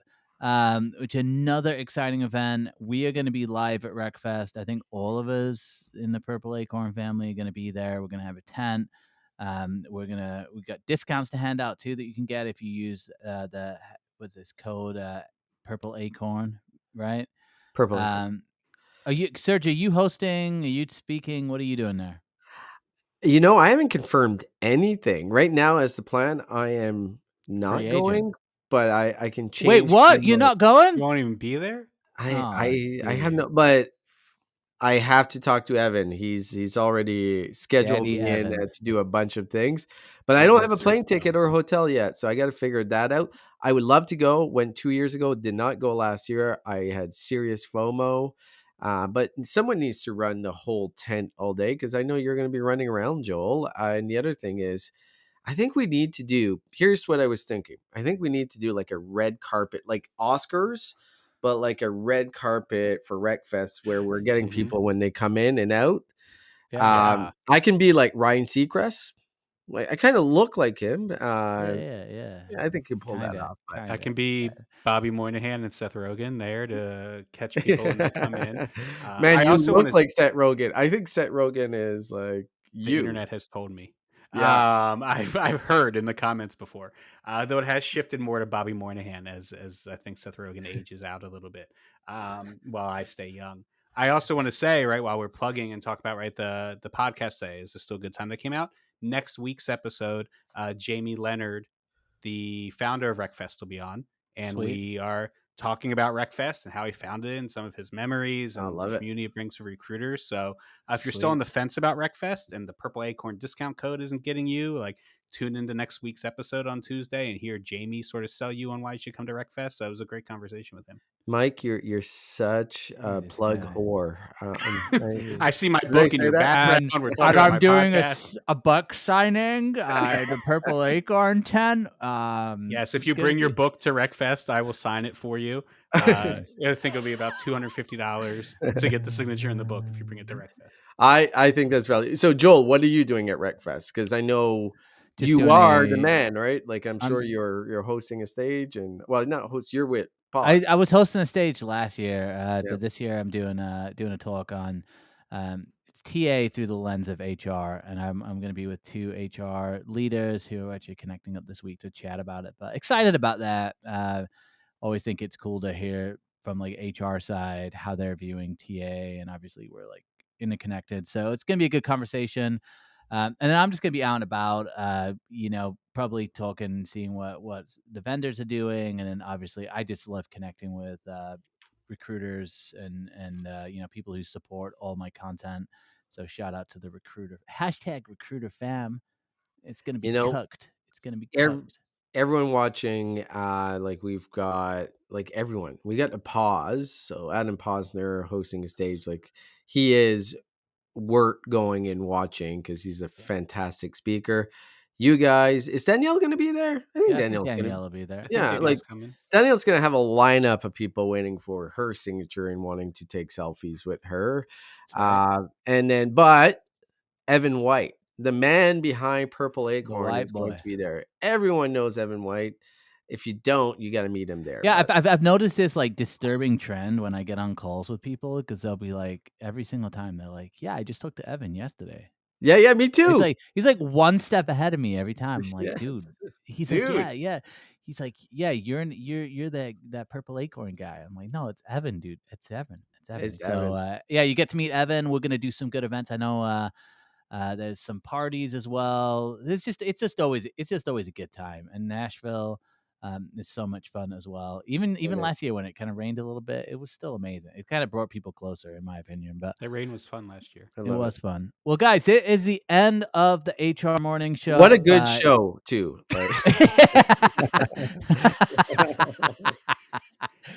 which is another exciting event. We are going to be live at RecFest. I think all of us in the Purple Acorn family are going to be there. We're going to have a tent. We've got discounts to hand out too that you can get if you use what's this code, Purple Acorn, right? Purple Acorn. Serge, are you hosting? Are you speaking? What are you doing there? I haven't confirmed anything right now. As the plan, I am not Free going, agent. but I can change. Wait, what? my You're mind. not going? You won't even be there? I have dude. no, but I have to talk to Evan. He's already scheduled Daddy me in Evan. to do a bunch of things, but I Oh, don't have a that's super plane ticket or a hotel yet, so I got to figure that out. I would love to go. Went 2 years ago, did not go last year. I had serious FOMO, but someone needs to run the whole tent all day because I know you're going to be running around, Joel. And the other thing is, I think we need to do. Here's what I was thinking. I think we need to do like a red carpet, like Oscars, but like a red carpet for RecFest where we're getting Mhm. people when they come in and out. Yeah. I can be like Ryan Seacrest. Like I kind of look like him. Yeah. I think you pull that Kinda, off. But I can be Bobby Moynihan and Seth Rogen there to catch people when they come in. Man, I you also want look to. like Seth Rogen. I think Seth Rogen is like The you. internet has told me. Yeah. I've heard in the comments before, though it has shifted more to Bobby Moynihan as I think Seth Rogen ages out a little bit, while I stay young. I also want to say, right, while we're plugging and talk about the podcast today, is this still a good time that came out? Next week's episode, Jamie Leonard, the founder of RecFest, will be on, and Sweet. we are talking about RecFest and how he founded it and some of his memories I and love the it. community it brings for recruiters. So if you're still on the fence about RecFest and the Purple Acorn discount code isn't getting you, like, tune into next week's episode on Tuesday and hear Jamie sort of sell you on why you should come to RecFest. So it was a great conversation with him. Mike, you're such a This plug guy. whour. Dude. I see my Did I book in say your that? background. And, We're and talking about I'm my doing podcast. a buck signing at the Purple Acorn tent. Yes, if it's you gonna bring your be- book to RecFest, I will sign it for you. I think it'll be about $250 to get the signature in the book if you bring it to RecFest. I think that's valid. So Joel, what are you doing at RecFest? Because I know Just you doing are the a- man, right? Like I'm sure I'm- you're hosting a stage and not host. You're with Pod. I was hosting a stage last year, Yep. but this year I'm doing a talk on it's TA through the lens of HR, and I'm going to be with two HR leaders who are actually connecting up this week to chat about it. But excited about that. Always think it's cool to hear from like HR side how they're viewing TA, and obviously we're like interconnected, so it's going to be a good conversation. And then I'm just gonna be out and about, probably talking, seeing what the vendors are doing, and then obviously I just love connecting with recruiters and people who support all my content. So shout out to the #recruiter fam. It's gonna be cooked. It's gonna be cooked. Everyone watching, like we've got like everyone. We got a pause. So Adam Posner hosting a stage. Like he is worth going and watching because he's a fantastic speaker. You guys, is Danielle going to be there? I think Yeah, I think Danielle's going Danielle to. will be there. Yeah, like Danielle's going to have a lineup of people waiting for her signature and wanting to take selfies with her. Right. But Evan White, the man behind Purple Acorn, white is going boy. to be there. Everyone knows Evan White. If you don't, you got to meet him there. Yeah, I've noticed this like disturbing trend when I get on calls with people because they'll be like every single time they're like, "Yeah, I just talked to Evan yesterday." Yeah, me too. He's like one step ahead of me every time. I'm like, Yes. dude. He's Dude. like, yeah. He's like, yeah, you're that Purple Acorn guy. I'm like, no, it's Evan, dude. It's Evan. It's So yeah, you get to meet Evan. We're gonna do some good events. I know there's some parties as well. It's just always a good time in Nashville. is so much fun as well. Even last year when it kind of rained a little bit, it was still amazing. It kind of brought people closer, in my opinion. But That rain was fun last year. I it love was fun. Well, guys, it is the end of the HR morning show. What a good show, too. Like,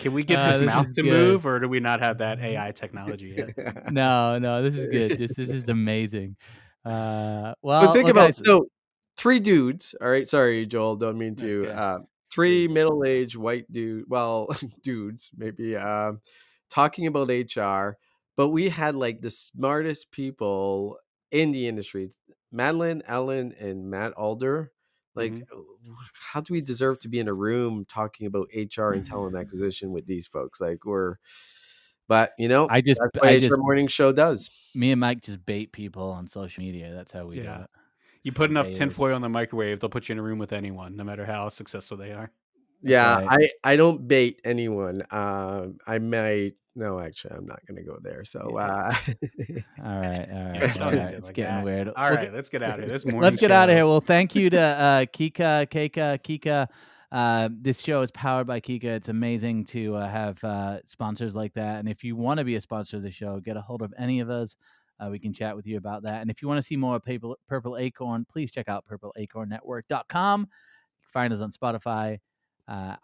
Can we get his this mouth is to good. move, or do we not have that AI technology yet? No, this is good. This is amazing. But Well, think about, guys, so 3 dudes, all right? Sorry, Joel, don't mean That's to. okay. 3 middle-aged white dudes, maybe, talking about HR, but we had like the smartest people in the industry. Madeline, Ellen, and Matt Alder. Like, how do we deserve to be in a room talking about HR and talent acquisition with these folks? Like, but I that's what HR Morning Show does. me and Mike just bait people on social media. That's how we do Yeah. it. You put enough Baiters. tinfoil in the microwave, they'll put you in a room with anyone, no matter how successful they are. Yeah, right. I don't bait anyone. I might. No, actually, I'm not going to go there. So, All right. Don't end it It's like getting that. weird. All right, let's get out of here. This morning Let's get out of show- here. Well, thank you to Kika. This show is powered by Kika. It's amazing to have sponsors like that. And if you want to be a sponsor of the show, get a hold of any of us. We can chat with you about that. And if you want to see more of Purple Acorn, please check out purpleacornnetwork.com. You can find us on Spotify,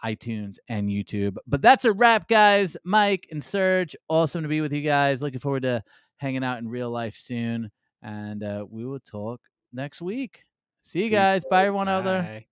iTunes, and YouTube. But that's a wrap, guys. Mike and Serge, awesome to be with you guys. Looking forward to hanging out in real life soon. And we will talk next week. See you guys. Bye, everyone out there. Bye.